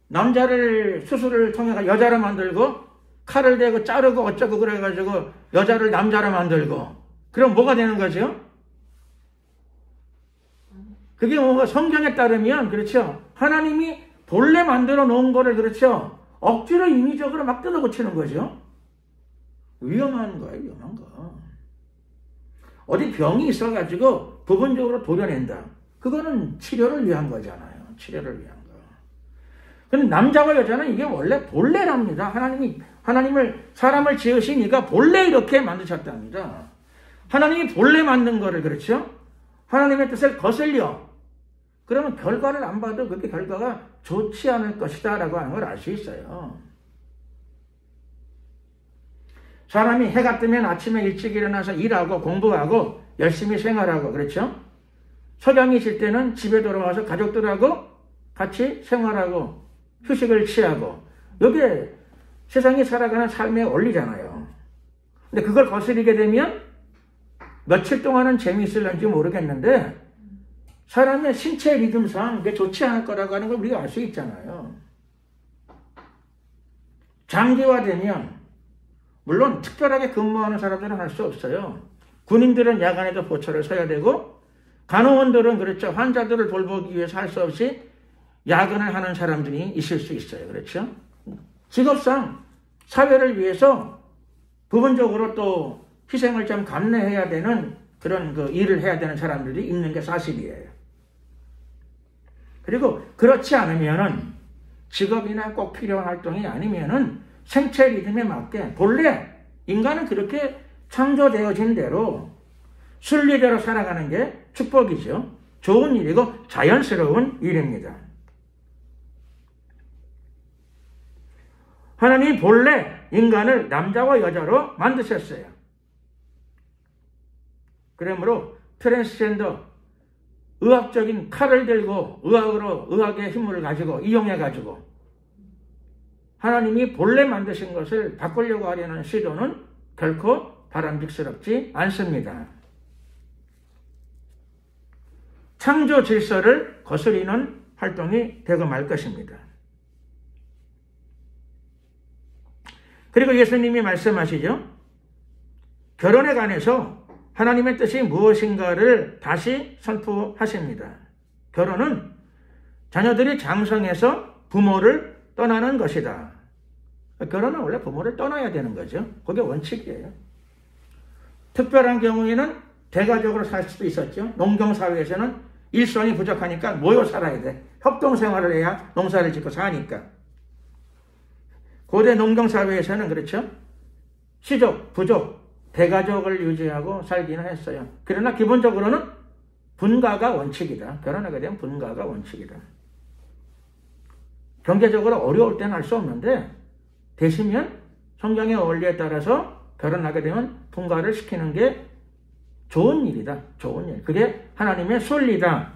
남자를 수술을 통해서 여자로 만들고 칼을 대고 자르고 어쩌고 그래가지고 여자를 남자로 만들고 그럼 뭐가 되는 거죠? 그게 뭔가 성경에 따르면 그렇죠. 하나님이 본래 만들어 놓은 거를 그렇죠. 억지로 인위적으로 막 뜯어 고치는 거죠. 위험한 거예요. 위험한 거. 어디 병이 있어가지고 부분적으로 도려낸다. 그거는 치료를 위한 거잖아요. 치료를 위한 거. 근데 남자와 여자는 이게 원래 본래랍니다. 사람을 지으신 이가 본래 이렇게 만드셨답니다. 하나님이 본래 만든 거를 그렇죠? 하나님의 뜻을 거슬려. 그러면 결과를 안 봐도 그렇게 결과가 좋지 않을 것이다 라고 하는 걸 알 수 있어요. 사람이 해가 뜨면 아침에 일찍 일어나서 일하고 공부하고 열심히 생활하고 그렇죠? 석양이 질 때는 집에 돌아와서 가족들하고 같이 생활하고 휴식을 취하고 이게 세상이 살아가는 삶의 원리잖아요. 근데 그걸 거스리게 되면 며칠 동안은 재미있을런지 모르겠는데 사람의 신체 리듬상 이게 좋지 않을 거라고 하는 걸 우리가 알 수 있잖아요. 장기화되면 물론 특별하게 근무하는 사람들은 할 수 없어요. 군인들은 야간에도 보초를 서야 되고 간호원들은 그렇죠. 환자들을 돌보기 위해서 할 수 없이 야근을 하는 사람들이 있을 수 있어요. 그렇죠? 직업상 사회를 위해서 부분적으로 또 희생을 좀 감내해야 되는 그런 그 일을 해야 되는 사람들이 있는 게 사실이에요. 그리고 그렇지 않으면은 직업이나 꼭 필요한 활동이 아니면은 생체 리듬에 맞게 본래 인간은 그렇게 창조되어진 대로 순리대로 살아가는 게 축복이죠. 좋은 일이고 자연스러운 일입니다. 하나님이 본래 인간을 남자와 여자로 만드셨어요. 그러므로 트랜스젠더 의학적인 칼을 들고 의학의 힘을 가지고 이용해가지고 하나님이 본래 만드신 것을 바꾸려고 하려는 시도는 결코 바람직스럽지 않습니다. 창조 질서를 거스리는 활동이 되고 말 것입니다. 그리고 예수님이 말씀하시죠. 결혼에 관해서 하나님의 뜻이 무엇인가를 다시 선포하십니다. 결혼은 자녀들이 장성해서 부모를 떠나는 것이다. 결혼은 원래 부모를 떠나야 되는 거죠. 그게 원칙이에요. 특별한 경우에는 대가족으로 살 수도 있었죠. 농경사회에서는 일손이 부족하니까 모여 살아야 돼. 협동생활을 해야 농사를 짓고 사니까. 고대 농경사회에서는 그렇죠. 시족, 부족, 대가족을 유지하고 살기는 했어요. 그러나 기본적으로는 분가가 원칙이다. 결혼하게 되면 분가가 원칙이다. 경제적으로 어려울 때는 할 수 없는데 되시면 성경의 원리에 따라서 결혼하게 되면 분가를 시키는 게 좋은 일이다. 좋은 일. 그게 하나님의 순리다.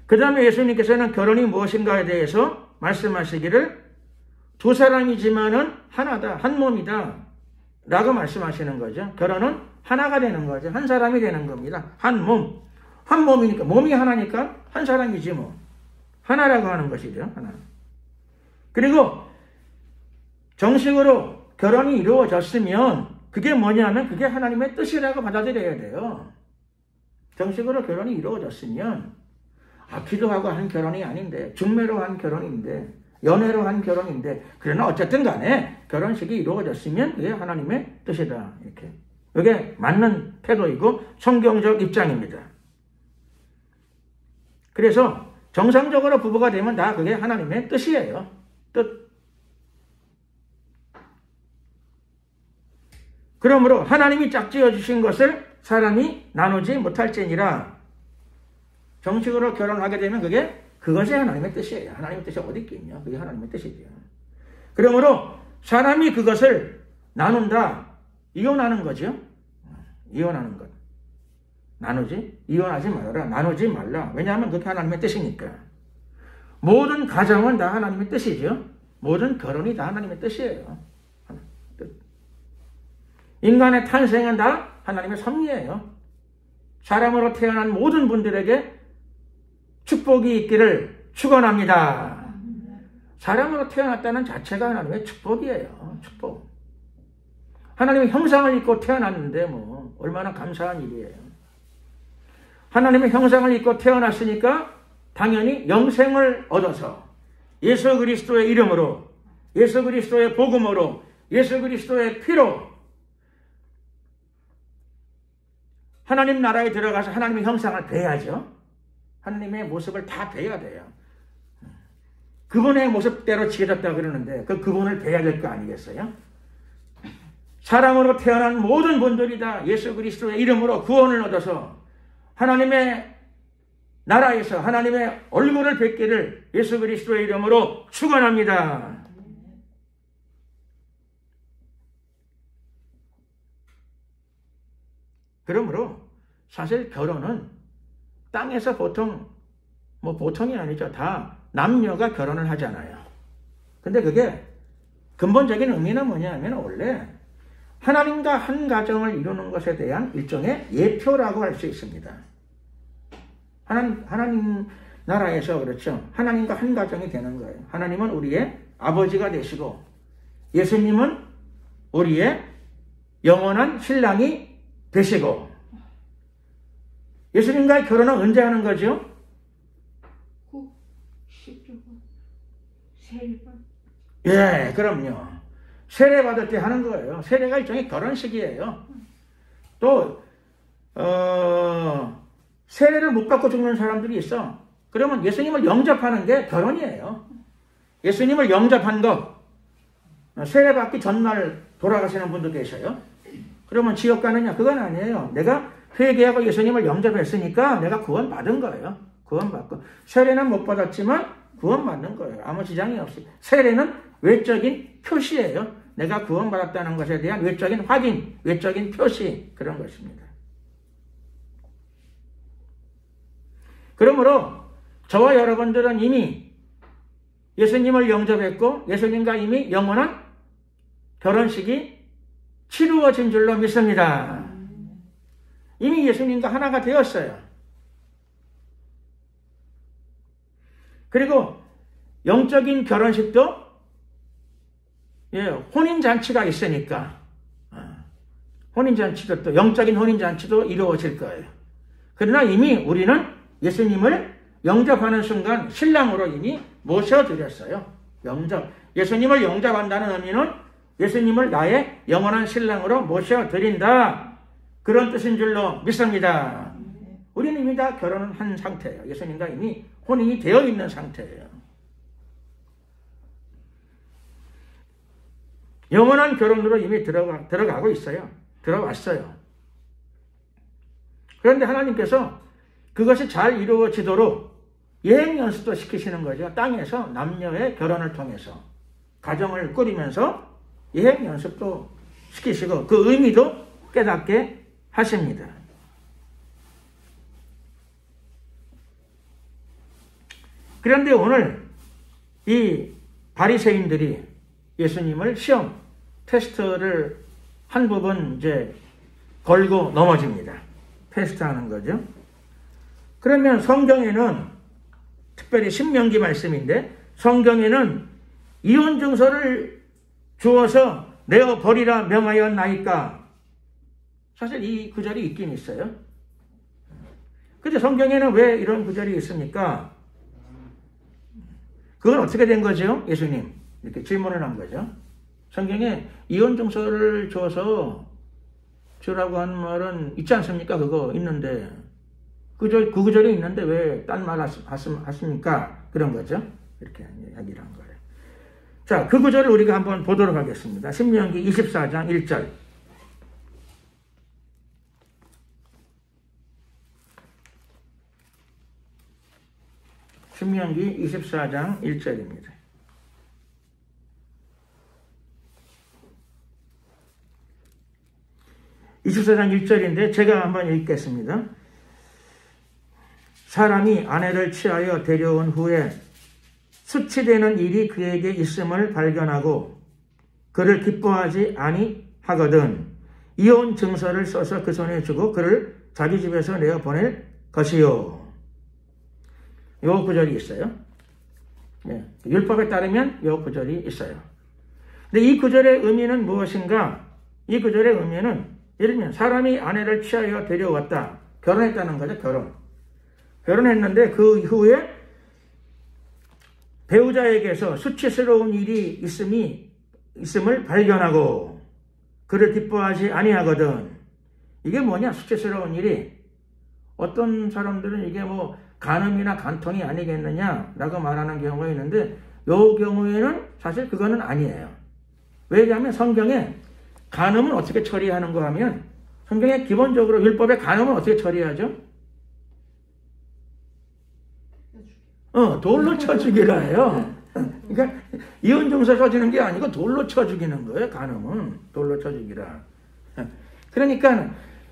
그 다음에 예수님께서는 결혼이 무엇인가에 대해서 말씀하시기를 두 사람이지만은 하나다. 한 몸이다. 라고 말씀하시는 거죠. 결혼은 하나가 되는 거죠. 한 사람이 되는 겁니다. 한 몸. 한 몸이니까, 몸이 하나니까 한 사람이지 뭐. 하나라고 하는 것이죠. 하나. 그리고 정식으로 결혼이 이루어졌으면 그게 뭐냐면 그게 하나님의 뜻이라고 받아들여야 돼요. 정식으로 결혼이 이루어졌으면 기도하고 한 결혼이 아닌데, 중매로 한 결혼인데, 연애로 한 결혼인데, 그러나 어쨌든 간에 결혼식이 이루어졌으면 그게 하나님의 뜻이다. 이렇게. 이게 맞는 태도이고 성경적 입장입니다. 그래서 정상적으로 부부가 되면 다 그게 하나님의 뜻이에요. 뜻. 그러므로 하나님이 짝지어 주신 것을 사람이 나누지 못할지니라. 정식으로 결혼하게 되면 그것이 하나님의 뜻이에요. 하나님의 뜻이 어디 있겠냐. 그게 하나님의 뜻이죠. 그러므로 사람이 그것을 나눈다. 이혼하는 거죠. 이혼하는 것. 나누지? 이혼하지 말아라. 나누지 말라. 왜냐하면 그게 하나님의 뜻이니까. 모든 가정은 다 하나님의 뜻이죠. 모든 결혼이 다 하나님의 뜻이에요. 인간의 탄생은 다 하나님의 섭리예요. 사람으로 태어난 모든 분들에게 축복이 있기를 축원합니다. 사람으로 태어났다는 자체가 하나님의 축복이에요. 축복. 하나님의 형상을 입고 태어났는데 뭐 얼마나 감사한 일이에요. 하나님의 형상을 입고 태어났으니까 당연히 영생을 얻어서 예수 그리스도의 이름으로, 예수 그리스도의 복음으로, 예수 그리스도의 피로 하나님 나라에 들어가서 하나님의 형상을 뵈야죠. 하나님의 모습을 다 뵈야 돼요. 그분의 모습대로 지어졌다고 그러는데 그분을 뵈야 될 거 아니겠어요? 사람으로 태어난 모든 분들이 다 예수 그리스도의 이름으로 구원을 얻어서 하나님의 나라에서 하나님의 얼굴을 뵙기를 예수 그리스도의 이름으로 축원합니다. 그러므로 사실 결혼은 땅에서 보통, 보통이 아니죠. 다 남녀가 결혼을 하잖아요. 근데 그게 근본적인 의미는 뭐냐면 원래 하나님과 한 가정을 이루는 것에 대한 일종의 예표라고 할 수 있습니다. 하나님 나라에서 그렇죠. 하나님과 한 가정이 되는 거예요. 하나님은 우리의 아버지가 되시고 예수님은 우리의 영원한 신랑이 되시고 예수님과의 결혼은 언제 하는 거죠? 9, 10주, 세례받. 예, 그럼요. 세례 받을 때 하는 거예요. 세례가 일종의 결혼식이에요. 또 세례를 못 받고 죽는 사람들이 있어. 그러면 예수님을 영접하는 게 결혼이에요. 예수님을 영접한 것. 세례 받기 전날 돌아가시는 분도 계셔요. 그러면 지옥 가느냐? 그건 아니에요. 내가 회개하고 예수님을 영접했으니까 내가 구원받은 거예요. 구원받고. 세례는 못 받았지만 구원받는 거예요. 아무 지장이 없이. 세례는 외적인 표시예요. 내가 구원받았다는 것에 대한 외적인 확인, 외적인 표시, 그런 것입니다. 그러므로 저와 여러분들은 이미 예수님을 영접했고 예수님과 이미 영원한 결혼식이 치루어진 줄로 믿습니다. 이미 예수님과 하나가 되었어요. 그리고 영적인 결혼식도 혼인잔치가 있으니까 혼인잔치도 또 영적인 혼인잔치도 이루어질 거예요. 그러나 이미 우리는 예수님을 영접하는 순간 신랑으로 이미 모셔드렸어요. 영접. 예수님을 영접한다는 의미는 예수님을 나의 영원한 신랑으로 모셔드린다. 그런 뜻인 줄로 믿습니다. 우리는 이미 다 결혼을 한 상태예요. 예수님과 이미 혼인이 되어 있는 상태예요. 영원한 결혼으로 이미 들어가고 있어요. 들어왔어요. 그런데 하나님께서 그것이 잘 이루어지도록 예행 연습도 시키시는 거죠. 땅에서 남녀의 결혼을 통해서 가정을 꾸리면서 예행 연습도 시키시고 그 의미도 깨닫게 하십니다. 그런데 오늘 이 바리새인들이 예수님을 시험, 테스트를 한 부분 이제 걸고 넘어집니다. 테스트하는 거죠. 그러면 성경에는 특별히 신명기 말씀인데 성경에는 이혼 증서를 주어서 내어 버리라 명하였나이까. 사실 이 구절이 있긴 있어요. 근데 성경에는 왜 이런 구절이 있습니까? 그건 어떻게 된 거죠? 예수님 이렇게 질문을 한 거죠. 성경에 이혼 증서를 줘서 주라고 하는 말은 있지 않습니까? 그거 있는데 그 구절이 있는데 왜 딴 말 하십니까? 그런 거죠. 이렇게 이야기를 한 거예요. 자, 그 구절을 우리가 한번 보도록 하겠습니다. 신명기 24장 1절. 신명기 24장 1절입니다. (24장 1절인데) 제가 한번 읽겠습니다. 사람이 아내를 취하여 데려온 후에 수치되는 일이 그에게 있음을 발견하고 그를 기뻐하지 아니하거든 이혼 증서를 써서 그 손에 주고 그를 자기 집에서 내어 보낼 것이요. 요 구절이 있어요. 네, 율법에 따르면 요 구절이 있어요. 근데 이 구절의 의미는 무엇인가? 이 구절의 의미는 예를 들면 사람이 아내를 취하여 데려왔다. 결혼했다는 거죠. 결혼했는데 그 이후에 배우자에게서 수치스러운 일이 있음을 발견하고 그를 기뻐하지 아니하거든. 이게 뭐냐? 수치스러운 일이. 어떤 사람들은 이게 뭐 간음이나 간통이 아니겠느냐라고 말하는 경우가 있는데 이 경우에는 사실 그거는 아니에요. 왜냐하면 성경에 간음은 어떻게 처리하는가 하면 성경에 기본적으로 율법에 간음은 어떻게 처리하죠? 돌로 쳐 죽이라 해요. 그러니까 이혼 증서 써주는 게 아니고 돌로 쳐 죽이는 거예요. 간음은 돌로 쳐 죽이라. 그러니까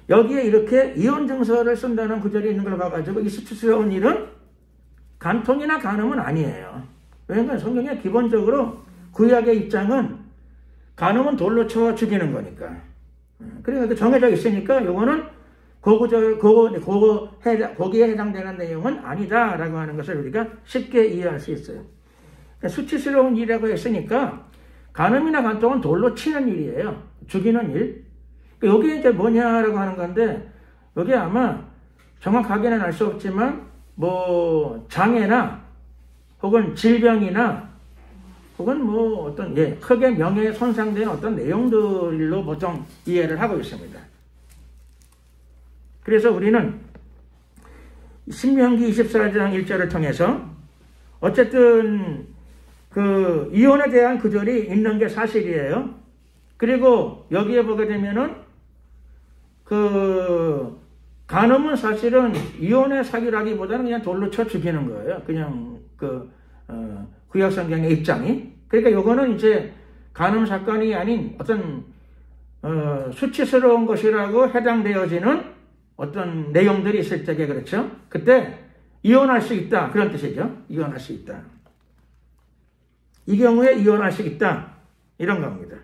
여기에 이렇게 이혼 증서를 쓴다는 구절이 있는 걸 봐가지고 이 수치스러운 일은 간통이나 간음은 아니에요. 왜냐하면 성경에 기본적으로 구약의 입장은 간음은 돌로 쳐 죽이는 거니까. 그러니까 정해져 있으니까 요거는 거기에 해당되는 내용은 아니다라고 하는 것을 우리가 쉽게 이해할 수 있어요. 그러니까 수치스러운 일이라고 했으니까 간음이나 간통은 돌로 치는 일이에요. 죽이는 일. 그러니까 여기에 이제 뭐냐라고 하는 건데 여기 아마 정확하게는 알 수 없지만 뭐 장애나 혹은 질병이나 혹은 뭐 어떤 크게 명예에 손상된 어떤 내용들로 보통 이해를 하고 있습니다. 그래서 우리는 신명기 24장 1절을 통해서 어쨌든 그 이혼에 대한 구절이 있는 게 사실이에요. 그리고 여기에 보게 되면은 그 간음은 사실은 이혼의 사기라기보다는 그냥 돌로 쳐 죽이는 거예요. 그냥 구약 성경의 입장이. 그러니까 요거는 이제 간음 사건이 아닌 어떤 수치스러운 것이라고 해당되어지는 어떤 내용들이 있을 적에 그렇죠. 그때 이혼할 수 있다. 그런 뜻이죠. 이혼할 수 있다. 이 경우에 이혼할 수 있다. 이런 겁니다.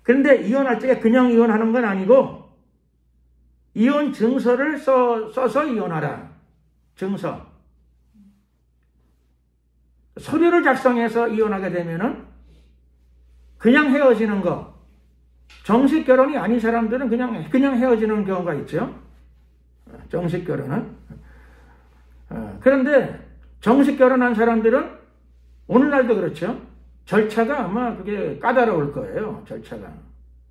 그런데 이혼할 적에 그냥 이혼하는 건 아니고 이혼 증서를 써서 이혼하라. 증서. 서류를 작성해서 이혼하게 되면은 그냥 헤어지는 거. 정식 결혼이 아닌 사람들은 그냥 헤어지는 경우가 있죠. 정식 결혼은. 그런데 정식 결혼한 사람들은 오늘날도 그렇죠. 절차가 아마 그게 까다로울 거예요. 절차가.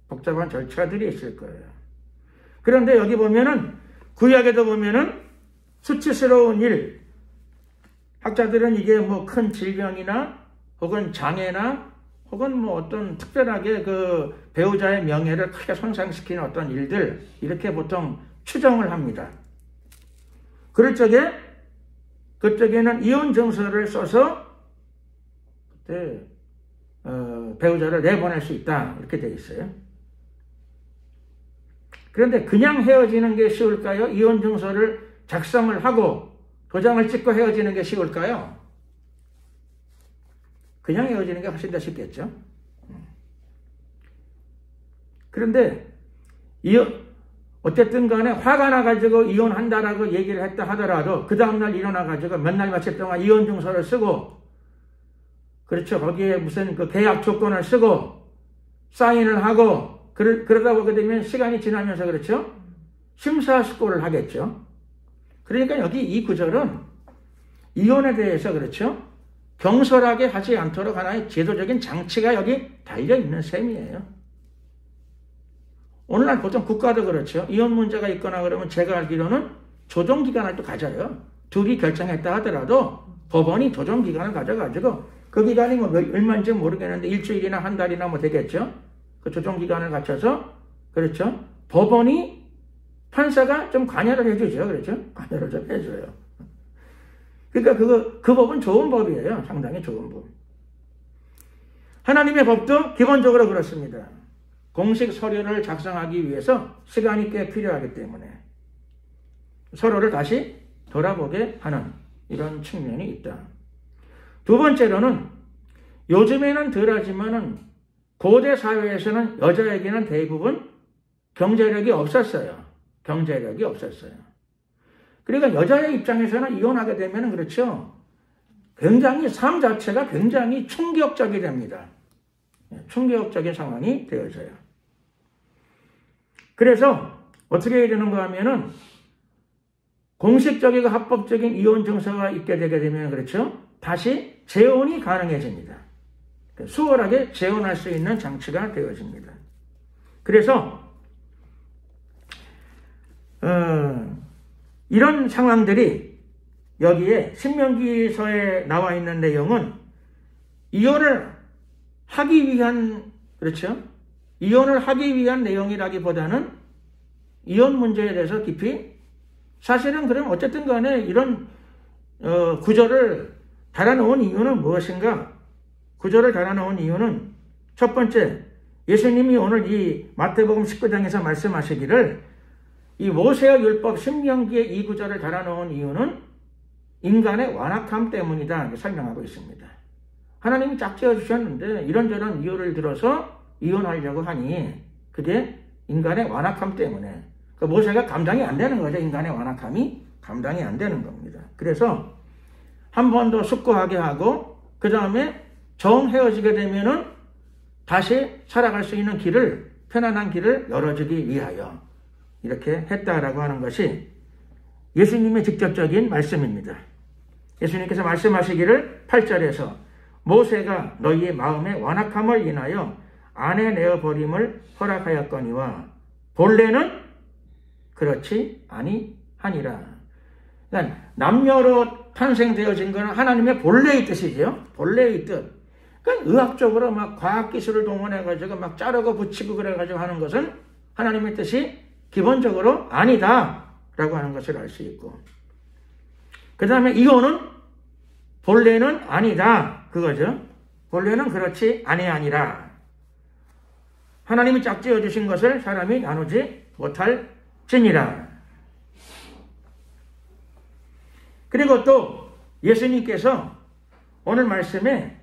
복잡한 절차들이 있을 거예요. 그런데 여기 보면은 구약에도 보면은 수치스러운 일, 학자들은 이게 뭐 큰 질병이나 혹은 장애나 혹은 뭐 어떤 특별하게 그 배우자의 명예를 크게 손상시키는 어떤 일들, 이렇게 보통 추정을 합니다. 그럴 적에 그쪽에는 이혼 증서를 써서 그때 배우자를 내보낼 수 있다, 이렇게 되어 있어요. 그런데 그냥 헤어지는 게 쉬울까요? 이혼 증서를 작성을 하고 도장을 찍고 헤어지는 게 쉬울까요? 그냥 헤어지는 게 훨씬 더 쉽겠죠. 그런데 어쨌든 간에 화가 나가지고 이혼한다라고 얘기를 했다 하더라도 그 다음날 일어나가지고 몇 날 며칠 동안 이혼 증서를 쓰고, 그렇죠, 거기에 무슨 그 계약 조건을 쓰고 사인을 하고 그러다 보게 되면 시간이 지나면서, 그렇죠, 심사숙고를 하겠죠. 그러니까 여기 이 구절은 이혼에 대해서, 그렇죠, 경솔하게 하지 않도록 하나의 제도적인 장치가 여기 달려있는 셈이에요. 오늘날 보통 국가도 그렇죠. 이혼 문제가 있거나 그러면 제가 알기로는 조정기간을 또 가져요. 둘이 결정했다 하더라도 법원이 조정기간을 가져가지고 그 기간이 뭐 얼마인지 모르겠는데 일주일이나 한 달이나 뭐 되겠죠. 그 조정기간을 갖춰서, 그렇죠, 법원이, 판사가 좀 관여를 해주죠. 그렇죠? 관여를 좀 해줘요. 그러니까 그 법은 좋은 법이에요. 상당히 좋은 법. 하나님의 법도 기본적으로 그렇습니다. 공식 서류를 작성하기 위해서 시간이 꽤 필요하기 때문에 서로를 다시 돌아보게 하는 이런 측면이 있다. 두 번째로는 요즘에는 덜하지만은 고대 사회에서는 여자에게는 대부분 경제력이 없었어요. 경제력이 없었어요. 그러니까 여자의 입장에서는 이혼하게 되면, 그렇죠, 굉장히 삶 자체가 굉장히 충격적이 됩니다. 충격적인 상황이 되어져요. 그래서 어떻게 해야 되는가 하면은 공식적이고 합법적인 이혼 증서가 있게 되게 되면, 그렇죠, 다시 재혼이 가능해집니다. 수월하게 재혼할 수 있는 장치가 되어집니다. 그래서 이런 상황들이 여기에 신명기서에 나와 있는 내용은 이혼을 하기 위한, 그렇죠, 이혼을 하기 위한 내용이라기보다는 이혼 문제에 대해서 깊이, 사실은 그럼 어쨌든 간에 이런 구절을 달아놓은 이유는 무엇인가? 구절을 달아놓은 이유는 첫 번째, 예수님이 오늘 이 마태복음 19장에서 말씀하시기를 이 모세의 율법 신명기의 이 구절을 달아놓은 이유는 인간의 완악함 때문이다, 이렇게 설명하고 있습니다. 하나님이 짝지어 주셨는데 이런저런 이유를 들어서 이혼하려고 하니 그게 인간의 완악함 때문에, 그러니까 모세가 감당이 안 되는 거죠. 인간의 완악함이 감당이 안 되는 겁니다. 그래서 한 번 더 숙고하게 하고 그 다음에 정 헤어지게 되면은 다시 살아갈 수 있는 길을, 편안한 길을 열어주기 위하여 이렇게 했다라고 하는 것이 예수님의 직접적인 말씀입니다. 예수님께서 말씀하시기를 8절에서 모세가 너희의 마음의 완악함을 인하여 아내 내어버림을 허락하였거니와 본래는 그렇지 아니하니라. 그러니까 남녀로 탄생되어진 것은 하나님의 본래의 뜻이죠. 본래의 뜻. 그러니까 의학적으로 막 과학기술을 동원해가지고 막 자르고 붙이고 그래가지고 하는 것은 하나님의 뜻이 기본적으로 아니다라고 하는 것을 알 수 있고, 그 다음에 이혼은 본래는 아니다, 그거죠. 본래는 그렇지 아니하니라. 하나님이 짝지어 주신 것을 사람이 나누지 못할지니라. 그리고 또 예수님께서 오늘 말씀에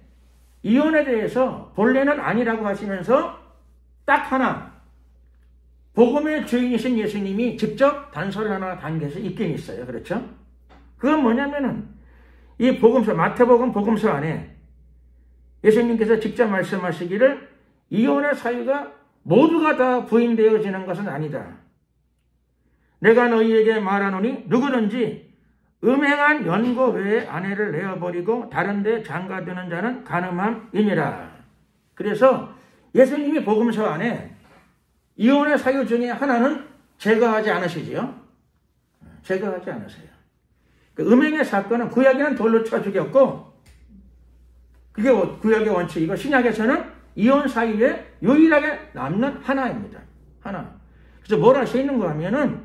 이혼에 대해서 본래는 아니라고 하시면서 딱 하나, 복음의 주인이신 예수님이 직접 단서를 하나 단 것이 있긴 있어요. 그렇죠? 그건 뭐냐면은 이 복음서, 마태복음 복음서 안에 예수님께서 직접 말씀하시기를 이혼의 사유가 모두가 다 부인되어지는 것은 아니다. 내가 너희에게 말하노니 누구든지 음행한 연고 외에 아내를 내어버리고 다른 데 장가드는 자는 간음함이니라. 그래서 예수님이 복음서 안에 이혼의 사유 중에 하나는 제거하지 않으시지요. 제거하지 않으세요. 그 음행의 사건은 구약에는 돌로 쳐 죽였고, 그게 구약의 원칙이고, 신약에서는 이혼 사유에 유일하게 남는 하나입니다. 하나. 그래서 뭘 할 수 있는가 하면은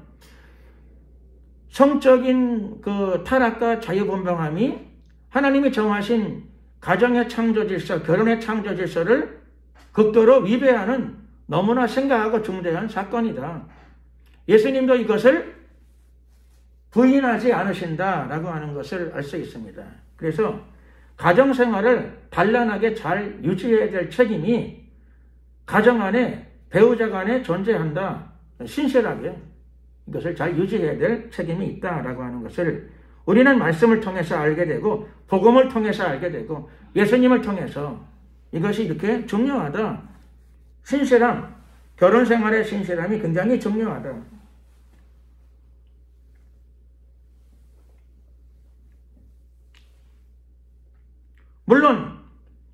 성적인 그 타락과 자유분방함이 하나님이 정하신 가정의 창조 질서, 결혼의 창조 질서를 극도로 위배하는 너무나 심각하고 중대한 사건이다. 예수님도 이것을 부인하지 않으신다라고 하는 것을 알 수 있습니다. 그래서 가정생활을 단란하게 잘 유지해야 될 책임이 가정 안에 배우자 간에 존재한다. 신실하게 이것을 잘 유지해야 될 책임이 있다라고 하는 것을 우리는 말씀을 통해서 알게 되고 복음을 통해서 알게 되고 예수님을 통해서 이것이 이렇게 중요하다. 신실함, 결혼생활의 신실함이 굉장히 중요하다. 물론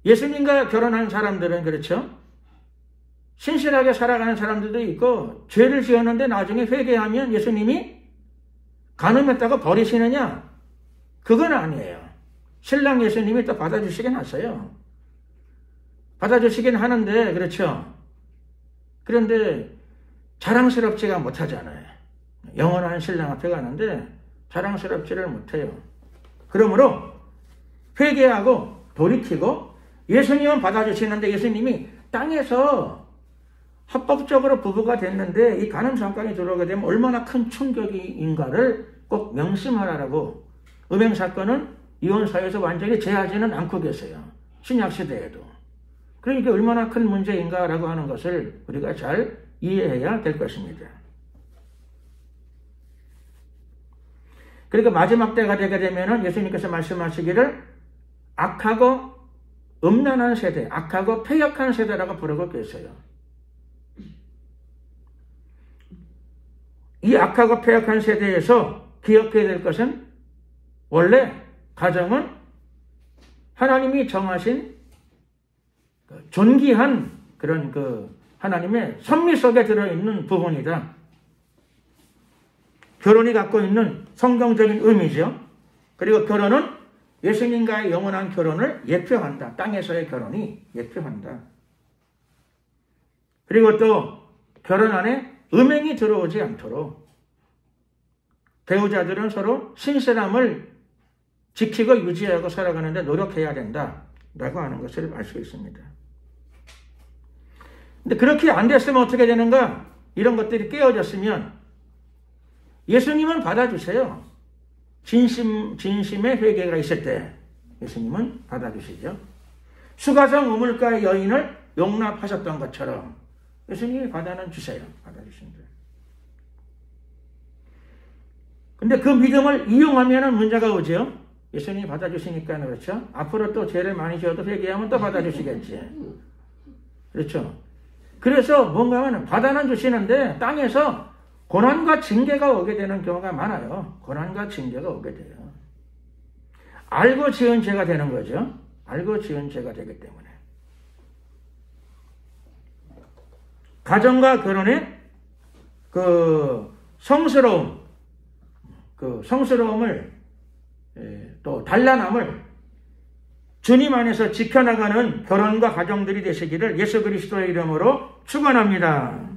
예수님과 결혼한 사람들은 그렇죠. 신실하게 살아가는 사람들도 있고 죄를 지었는데 나중에 회개하면 예수님이 간음했다고 버리시느냐? 그건 아니에요. 신랑 예수님이 또 받아주시긴 하세요. 받아주시긴 하는데 그렇죠. 그런데 자랑스럽지가 못하잖아요. 영원한 신랑 앞에 가는데 자랑스럽지를 못해요. 그러므로 회개하고 돌이키고 예수님은 받아주시는데 예수님이 땅에서 합법적으로 부부가 됐는데 이 간음 사건이 들어오게 되면 얼마나 큰 충격인가를 꼭 명심하라고. 음행 사건은 이혼 사회에서 완전히 제하지는 않고 계세요. 신약 시대에도. 그러니까 얼마나 큰 문제인가라고 하는 것을 우리가 잘 이해해야 될 것입니다. 그러니까 마지막 때가 되게 되면은 예수님께서 말씀하시기를 악하고 음란한 세대, 악하고 폐역한 세대라고 부르고 계세요. 이 악하고 폐역한 세대에서 기억해야 될 것은 원래 가정은 하나님이 정하신 존귀한 그런 그 하나님의 섭리 속에 들어있는 부분이다. 결혼이 갖고 있는 성경적인 의미죠. 그리고 결혼은 예수님과의 영원한 결혼을 예표한다. 땅에서의 결혼이 예표한다. 그리고 또 결혼 안에 음행이 들어오지 않도록 배우자들은 서로 신실함을 지키고 유지하고 살아가는데 노력해야 된다라고 하는 것을 알 수 있습니다. 근데 그렇게 안 됐으면 어떻게 되는가? 이런 것들이 깨어졌으면 예수님은 받아주세요. 진심의 회개가 있을 때 예수님은 받아주시죠. 수가성 우물가의 여인을 용납하셨던 것처럼 예수님이 받아는 주세요. 받아주신다. 근데 그 믿음을 이용하면 문제가 오죠. 예수님이 받아주시니까 그렇죠. 앞으로 또 죄를 많이 지어도 회개하면 또 받아주시겠지. 그렇죠. 그래서 뭔가 하면 받아는 주시는데 땅에서 고난과 징계가 오게 되는 경우가 많아요. 고난과 징계가 오게 돼요. 알고 지은 죄가 되는 거죠. 알고 지은 죄가 되기 때문에. 가정과 결혼의 그 성스러움을 또 단란함을 주님 안에서 지켜나가는 결혼과 가정들이 되시기를 예수 그리스도의 이름으로 축원합니다.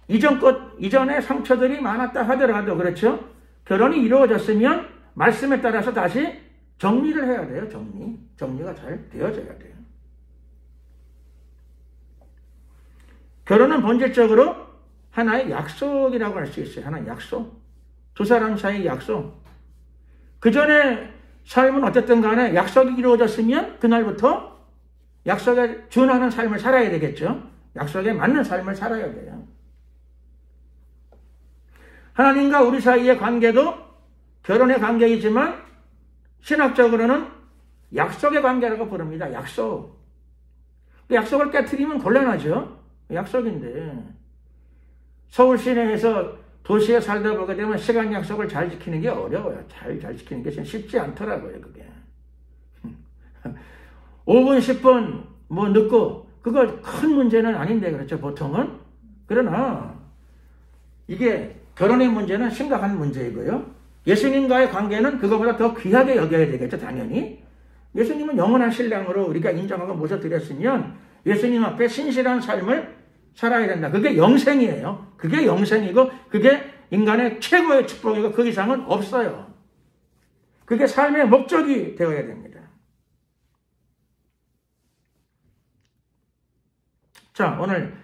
이전에 상처들이 많았다 하더라도 그렇죠. 결혼이 이루어졌으면 말씀에 따라서 다시 정리를 해야 돼요. 정리가 잘 되어져야 돼요. 결혼은 본질적으로 하나의 약속이라고 할 수 있어요. 하나의 약속. 두 사람 사이의 약속. 그 전에 삶은 어쨌든 간에 약속이 이루어졌으면 그날부터 약속에 준하는 삶을 살아야 되겠죠. 약속에 맞는 삶을 살아야 돼요. 하나님과 우리 사이의 관계도 결혼의 관계이지만 신학적으로는 약속의 관계라고 부릅니다. 약속. 약속을 깨트리면 곤란하죠. 약속인데 서울 시내에서 도시에 살다 보게 되면 시간 약속을 잘 지키는 게 어려워요. 잘 지키는 게 쉽지 않더라고요, 그게. 5분, 10분 뭐 늦고 그거 큰 문제는 아닌데 그렇죠, 보통은. 그러나 이게 결혼의 문제는 심각한 문제이고요. 예수님과의 관계는 그거보다 더 귀하게 여겨야 되겠죠, 당연히. 예수님은 영원한 신랑으로 우리가 인정하고 모셔드렸으면 예수님 앞에 신실한 삶을 살아야 된다. 그게 영생이에요. 그게 영생이고 그게 인간의 최고의 축복이고 그 이상은 없어요. 그게 삶의 목적이 되어야 됩니다. 자, 오늘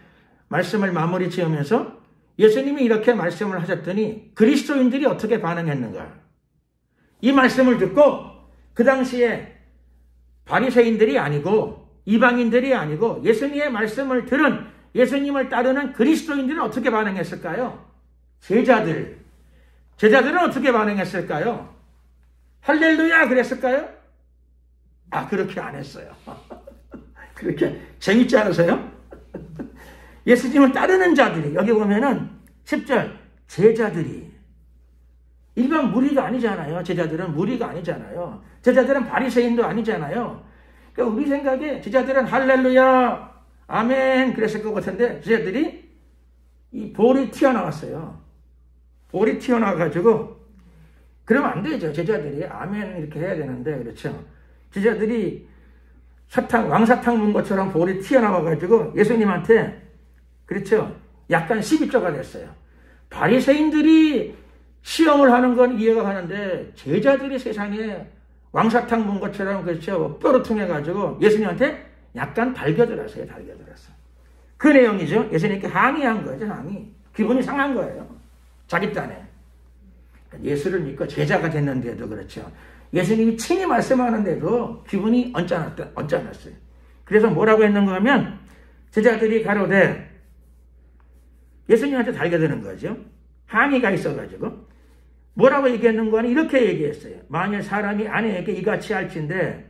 말씀을 마무리 지으면서 예수님이 이렇게 말씀을 하셨더니 그리스도인들이 어떻게 반응했는가? 이 말씀을 듣고 그 당시에 바리새인들이 아니고 이방인들이 아니고 예수님의 말씀을 들은 예수님을 따르는 그리스도인들은 어떻게 반응했을까요? 제자들은 어떻게 반응했을까요? 할렐루야 그랬을까요? 그렇게 안 했어요. 그렇게 재밌지 않으세요? 예수님을 따르는 자들이, 여기 보면은 10절 제자들이, 일반 무리가 아니잖아요. 제자들은 무리가 아니잖아요. 제자들은 바리새인도 아니잖아요. 그러니까 우리 생각에 제자들은 할렐루야 아멘 그랬을 것 같은데 제자들이 이 볼이 튀어나왔어요. 볼이 튀어나와가지고 그러면 안 되죠. 제자들이 아멘 이렇게 해야 되는데, 그렇죠. 제자들이 왕사탕 문 것처럼 볼이 튀어나와가지고 예수님한테, 그렇죠, 약간 시비조가 됐어요. 바리새인들이 시험을 하는 건 이해가 가는데 제자들이 세상에 왕사탕 문 것처럼, 그렇죠, 뼈로 통해가지고 예수님한테 약간 달겨들었어요. 그 내용이죠. 예수님께 항의한 거죠. 항의. 기분이 상한 거예요. 자기 딴에. 예수를 믿고 제자가 됐는데도, 그렇죠, 예수님이 친히 말씀하는데도 기분이 언짢았어요. 그래서 뭐라고 했는가 하면 제자들이 가로되, 예수님한테 달겨드는 거죠. 항의가 있어가지고 뭐라고 얘기했는가 하니 이렇게 얘기했어요. 만일 사람이 아내에게 이같이 할진데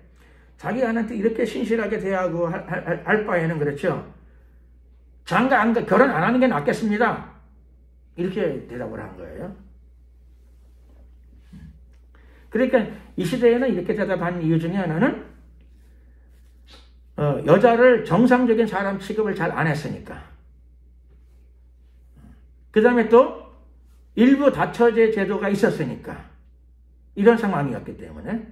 자기 아내한테 이렇게 신실하게 대하고 할 바에는, 그렇죠, 장가 결혼 안 하는 게 낫겠습니다. 이렇게 대답을 한 거예요. 그러니까 이 시대에는 이렇게 대답한 이유 중에 하나는 여자를 정상적인 사람 취급을 잘 안 했으니까. 그 다음에 또 일부 다처제 제도가 있었으니까. 이런 상황이었기 때문에.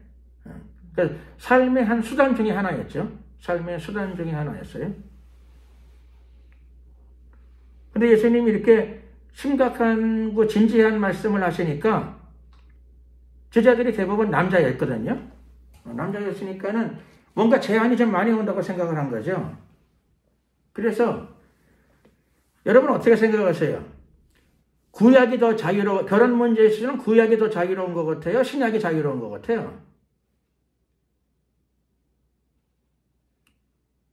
그러니까 삶의 한 수단 중에 하나였죠. 삶의 수단 중에 하나였어요. 근데 예수님이 이렇게 심각하고 진지한 말씀을 하시니까 제자들이 대부분 남자였거든요. 남자였으니까는 뭔가 제한이 좀 많이 온다고 생각을 한 거죠. 그래서 여러분 어떻게 생각하세요? 구약이 더 결혼 문제에 있어서는 구약이 더 자유로운 것 같아요? 신약이 자유로운 것 같아요?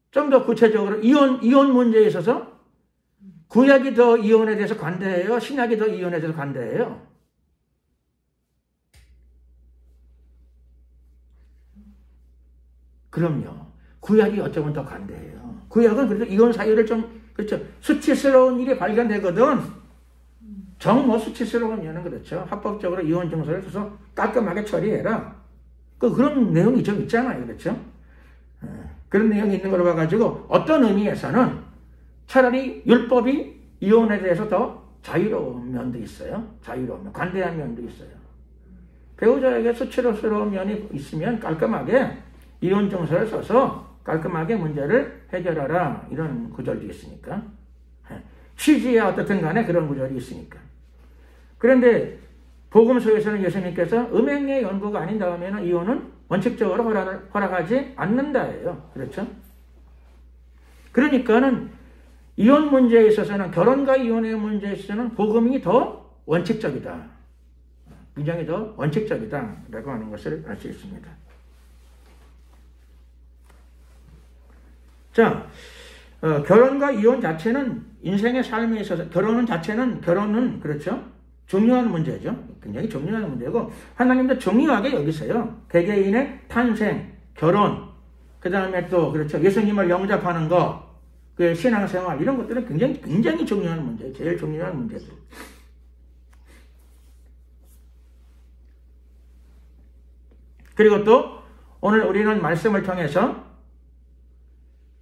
좀 더 구체적으로 이혼 문제에 있어서 구약이 더 이혼에 대해서 관대해요? 신약이 더 이혼에 대해서 관대해요? 그럼요. 구약이 어쩌면 더 관대해요. 구약은 그래도 이혼 사유를 좀, 그렇죠, 수치스러운 일이 발견되거든. 수치스러우면은, 그렇죠, 합법적으로 이혼 증서를 써서 깔끔하게 처리해라. 그런 내용이 좀 있잖아요. 그렇죠? 그런 내용이 있는 걸로 봐가지고 어떤 의미에서는 차라리 율법이 이혼에 대해서 더 자유로운 면도 있어요. 관대한 면도 있어요. 배우자에게 수치스러운 면이 있으면 깔끔하게 이혼 증서를 써서 깔끔하게 문제를 해결하라. 이런 구절도 있으니까. 취지야 어떻든 간에 그런 구절이 있으니까. 그런데 복음서에서는 예수님께서 음행의 연고가 아닌 다음에는 이혼은 원칙적으로 허락하지 않는다예요. 그렇죠? 그러니까는 이혼 문제에 있어서는, 결혼과 이혼의 문제에 있어서는 복음이 더 원칙적이다. 굉장히 더 원칙적이다 라고 하는 것을 알 수 있습니다. 자, 결혼과 이혼 자체는 인생의 삶에 있어서, 결혼은 그렇죠, 중요한 문제죠. 굉장히 중요한 문제고 하나님도 중요하게 여기세요. 개개인의 탄생, 결혼, 그 다음에 또, 그렇죠, 예수님을 영접하는 거, 그 신앙생활, 이런 것들은 굉장히 중요한 문제예요. 제일 중요한 문제들. 그리고 또 오늘 우리는 말씀을 통해서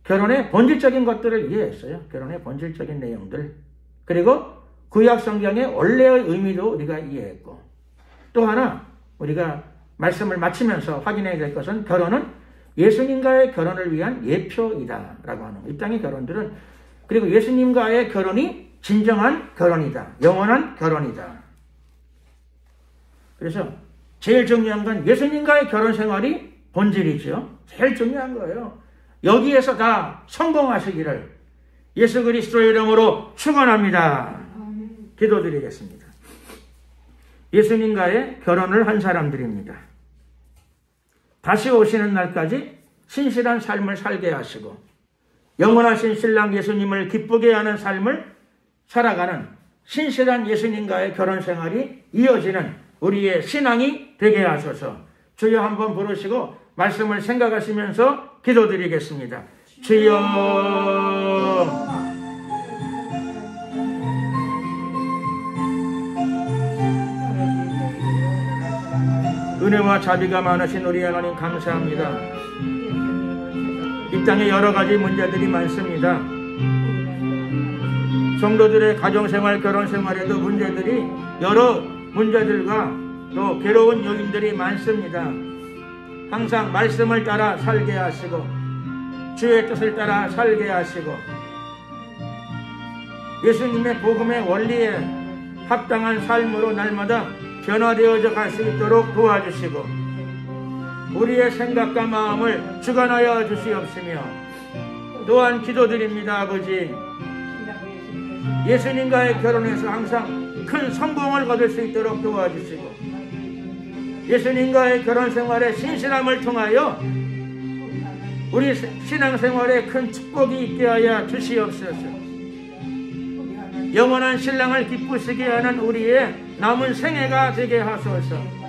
결혼의 본질적인 것들을 이해했어요. 결혼의 본질적인 내용들. 그리고 구약 성경의 원래의 의미도 우리가 이해했고, 또 하나 우리가 말씀을 마치면서 확인해야 될 것은 결혼은 예수님과의 결혼을 위한 예표이다 라고 하는 이 땅의 결혼들은, 그리고 예수님과의 결혼이 진정한 결혼이다, 영원한 결혼이다. 그래서 제일 중요한 건 예수님과의 결혼 생활이 본질이죠. 제일 중요한 거예요. 여기에서 다 성공하시기를 예수 그리스도의 이름으로 축원합니다. 기도드리겠습니다. 예수님과의 결혼을 한 사람들입니다. 다시 오시는 날까지 신실한 삶을 살게 하시고 영원하신 신랑 예수님을 기쁘게 하는 삶을 살아가는 신실한 예수님과의 결혼 생활이 이어지는 우리의 신앙이 되게 하소서. 주여 한번 부르시고 말씀을 생각하시면서 기도드리겠습니다. 주여, 은혜와 자비가 많으신 우리 하나님 감사합니다. 이 땅에 여러 가지 문제들이 많습니다. 성도들의 가정생활, 결혼생활에도 문제들이, 여러 문제들과 또 괴로운 요인들이 많습니다. 항상 말씀을 따라 살게 하시고 주의 뜻을 따라 살게 하시고 예수님의 복음의 원리에 합당한 삶으로 날마다 변화되어져 갈 수 있도록 도와주시고 우리의 생각과 마음을 주관하여 주시옵시며, 또한 기도드립니다. 아버지, 예수님과의 결혼에서 항상 큰 성공을 거둘 수 있도록 도와주시고 예수님과의 결혼 생활의 신실함을 통하여 우리 신앙생활에 큰 축복이 있게 하여 주시옵소서. 영원한 신랑을 기쁘시게 하는 우리의 남은 생애가 되게 하소서.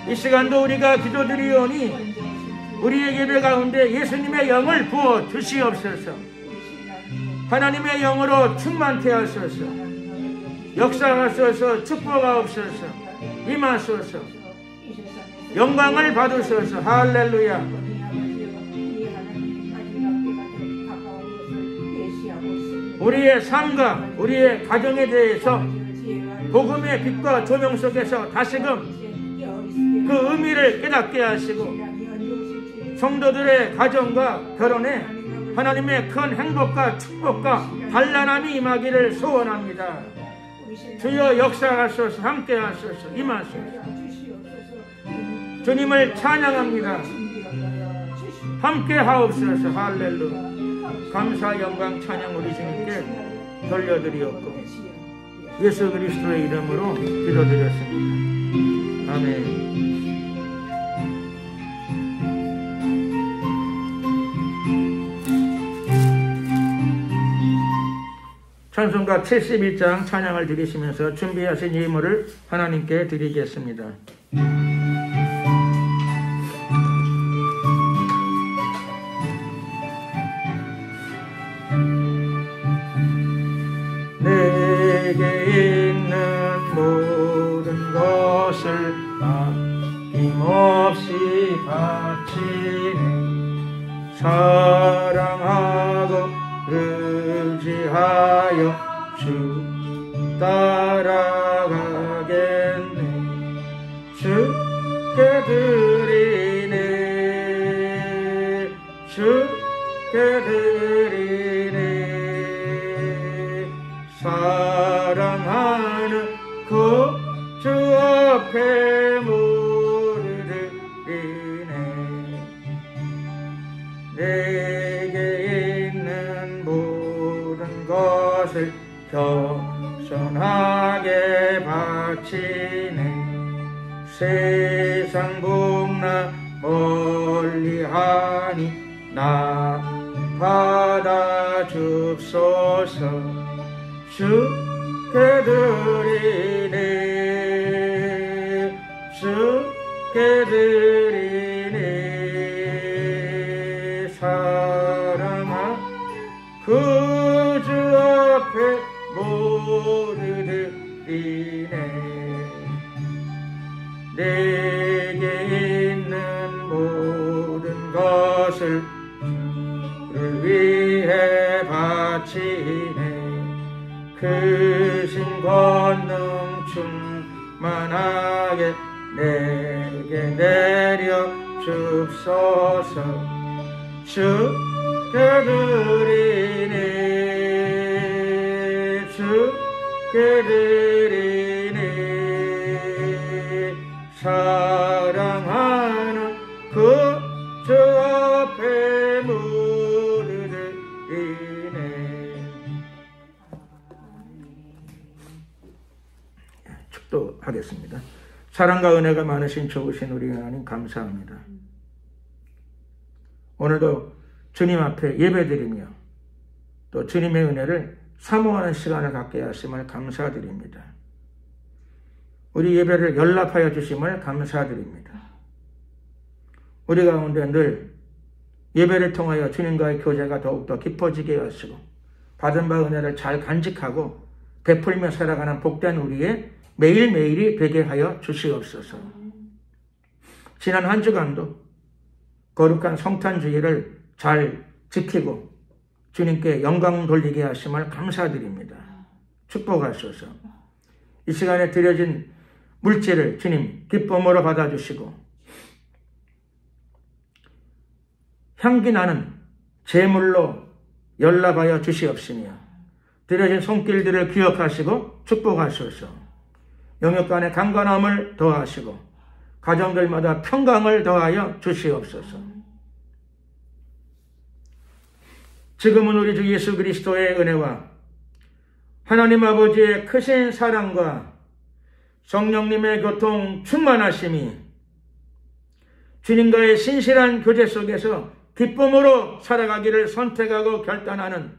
이 시간도 우리가 기도드리오니 우리의 예배 가운데 예수님의 영을 부어 주시옵소서. 하나님의 영으로 충만케 하소서. 역사하소서. 축복하옵소서. 임하소서. 영광을 받으소서. 할렐루야. 우리의 삶과 우리의 가정에 대해서 복음의 빛과 조명 속에서 다시금 그 의미를 깨닫게 하시고 성도들의 가정과 결혼에 하나님의 큰 행복과 축복과 단란함이 임하기를 소원합니다. 주여 역사하소서. 함께 하소서. 임하소서. 주님을 찬양합니다. 함께 하옵소서. 할렐루야. 감사 영광 찬양 우리 주님께 돌려드리옵고 예수 그리스도의 이름으로 기도드렸습니다. 아멘. 찬송가 71장 찬양을 드리시면서 준비하신 예물을 하나님께 드리겠습니다. 내게 있는 모든 것을 아낌없이 바치네. 사랑하고 의지하여 주 따라가겠네. 주께 드리네. 주께 드리네. 사랑하는 그 주 앞에 무릎 드리네. 내게 있는 모든 것을 겸손하게 바치네. 세상 복나 멀리하니 나 받아 줍소서. 주께 드리네. 주께 드리네. 사랑아 그 주 앞에 모두 드리네. 내게 있는 모든 것을 주를 위해 바치네. 크신 권능 충만하게 내게 내려 줍소서. 주께 드리네, 주께 드리네. 사랑하는 그 주 앞에 무릎 드리네. 축도하겠습니다. 사랑과 은혜가 많으신 좋으신 우리 하나님 감사합니다. 오늘도 주님 앞에 예배드리며 또 주님의 은혜를 사모하는 시간을 갖게 하심을 감사드립니다. 우리 예배를 연락하여 주심을 감사드립니다. 우리 가운데 늘 예배를 통하여 주님과의 교제가 더욱더 깊어지게 하시고 받은 바 은혜를 잘 간직하고 베풀며 살아가는 복된 우리의 매일매일이 되게 하여 주시옵소서. 지난 한 주간도 거룩한 성탄주의를 잘 지키고 주님께 영광 돌리게 하심을 감사드립니다. 축복하소서. 이 시간에 드려진 물질을 주님 기쁨으로 받아주시고 향기 나는 제물로 연락하여 주시옵시며 드려진 손길들을 기억하시고 축복하소서. 영역 간의 강건함을 더하시고 가정들마다 평강을 더하여 주시옵소서. 지금은 우리 주 예수 그리스도의 은혜와 하나님 아버지의 크신 사랑과 성령님의 교통 충만하심이 주님과의 신실한 교제 속에서 기쁨으로 살아가기를 선택하고 결단하는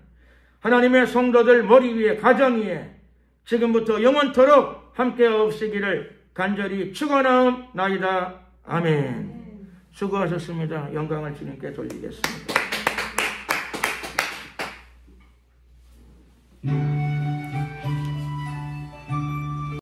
하나님의 성도들 머리 위에 가정 위에 지금부터 영원토록 함께 없으기를 간절히 축원하옵나이다. 아멘. 수고하셨습니다. 영광을 주님께 돌리겠습니다.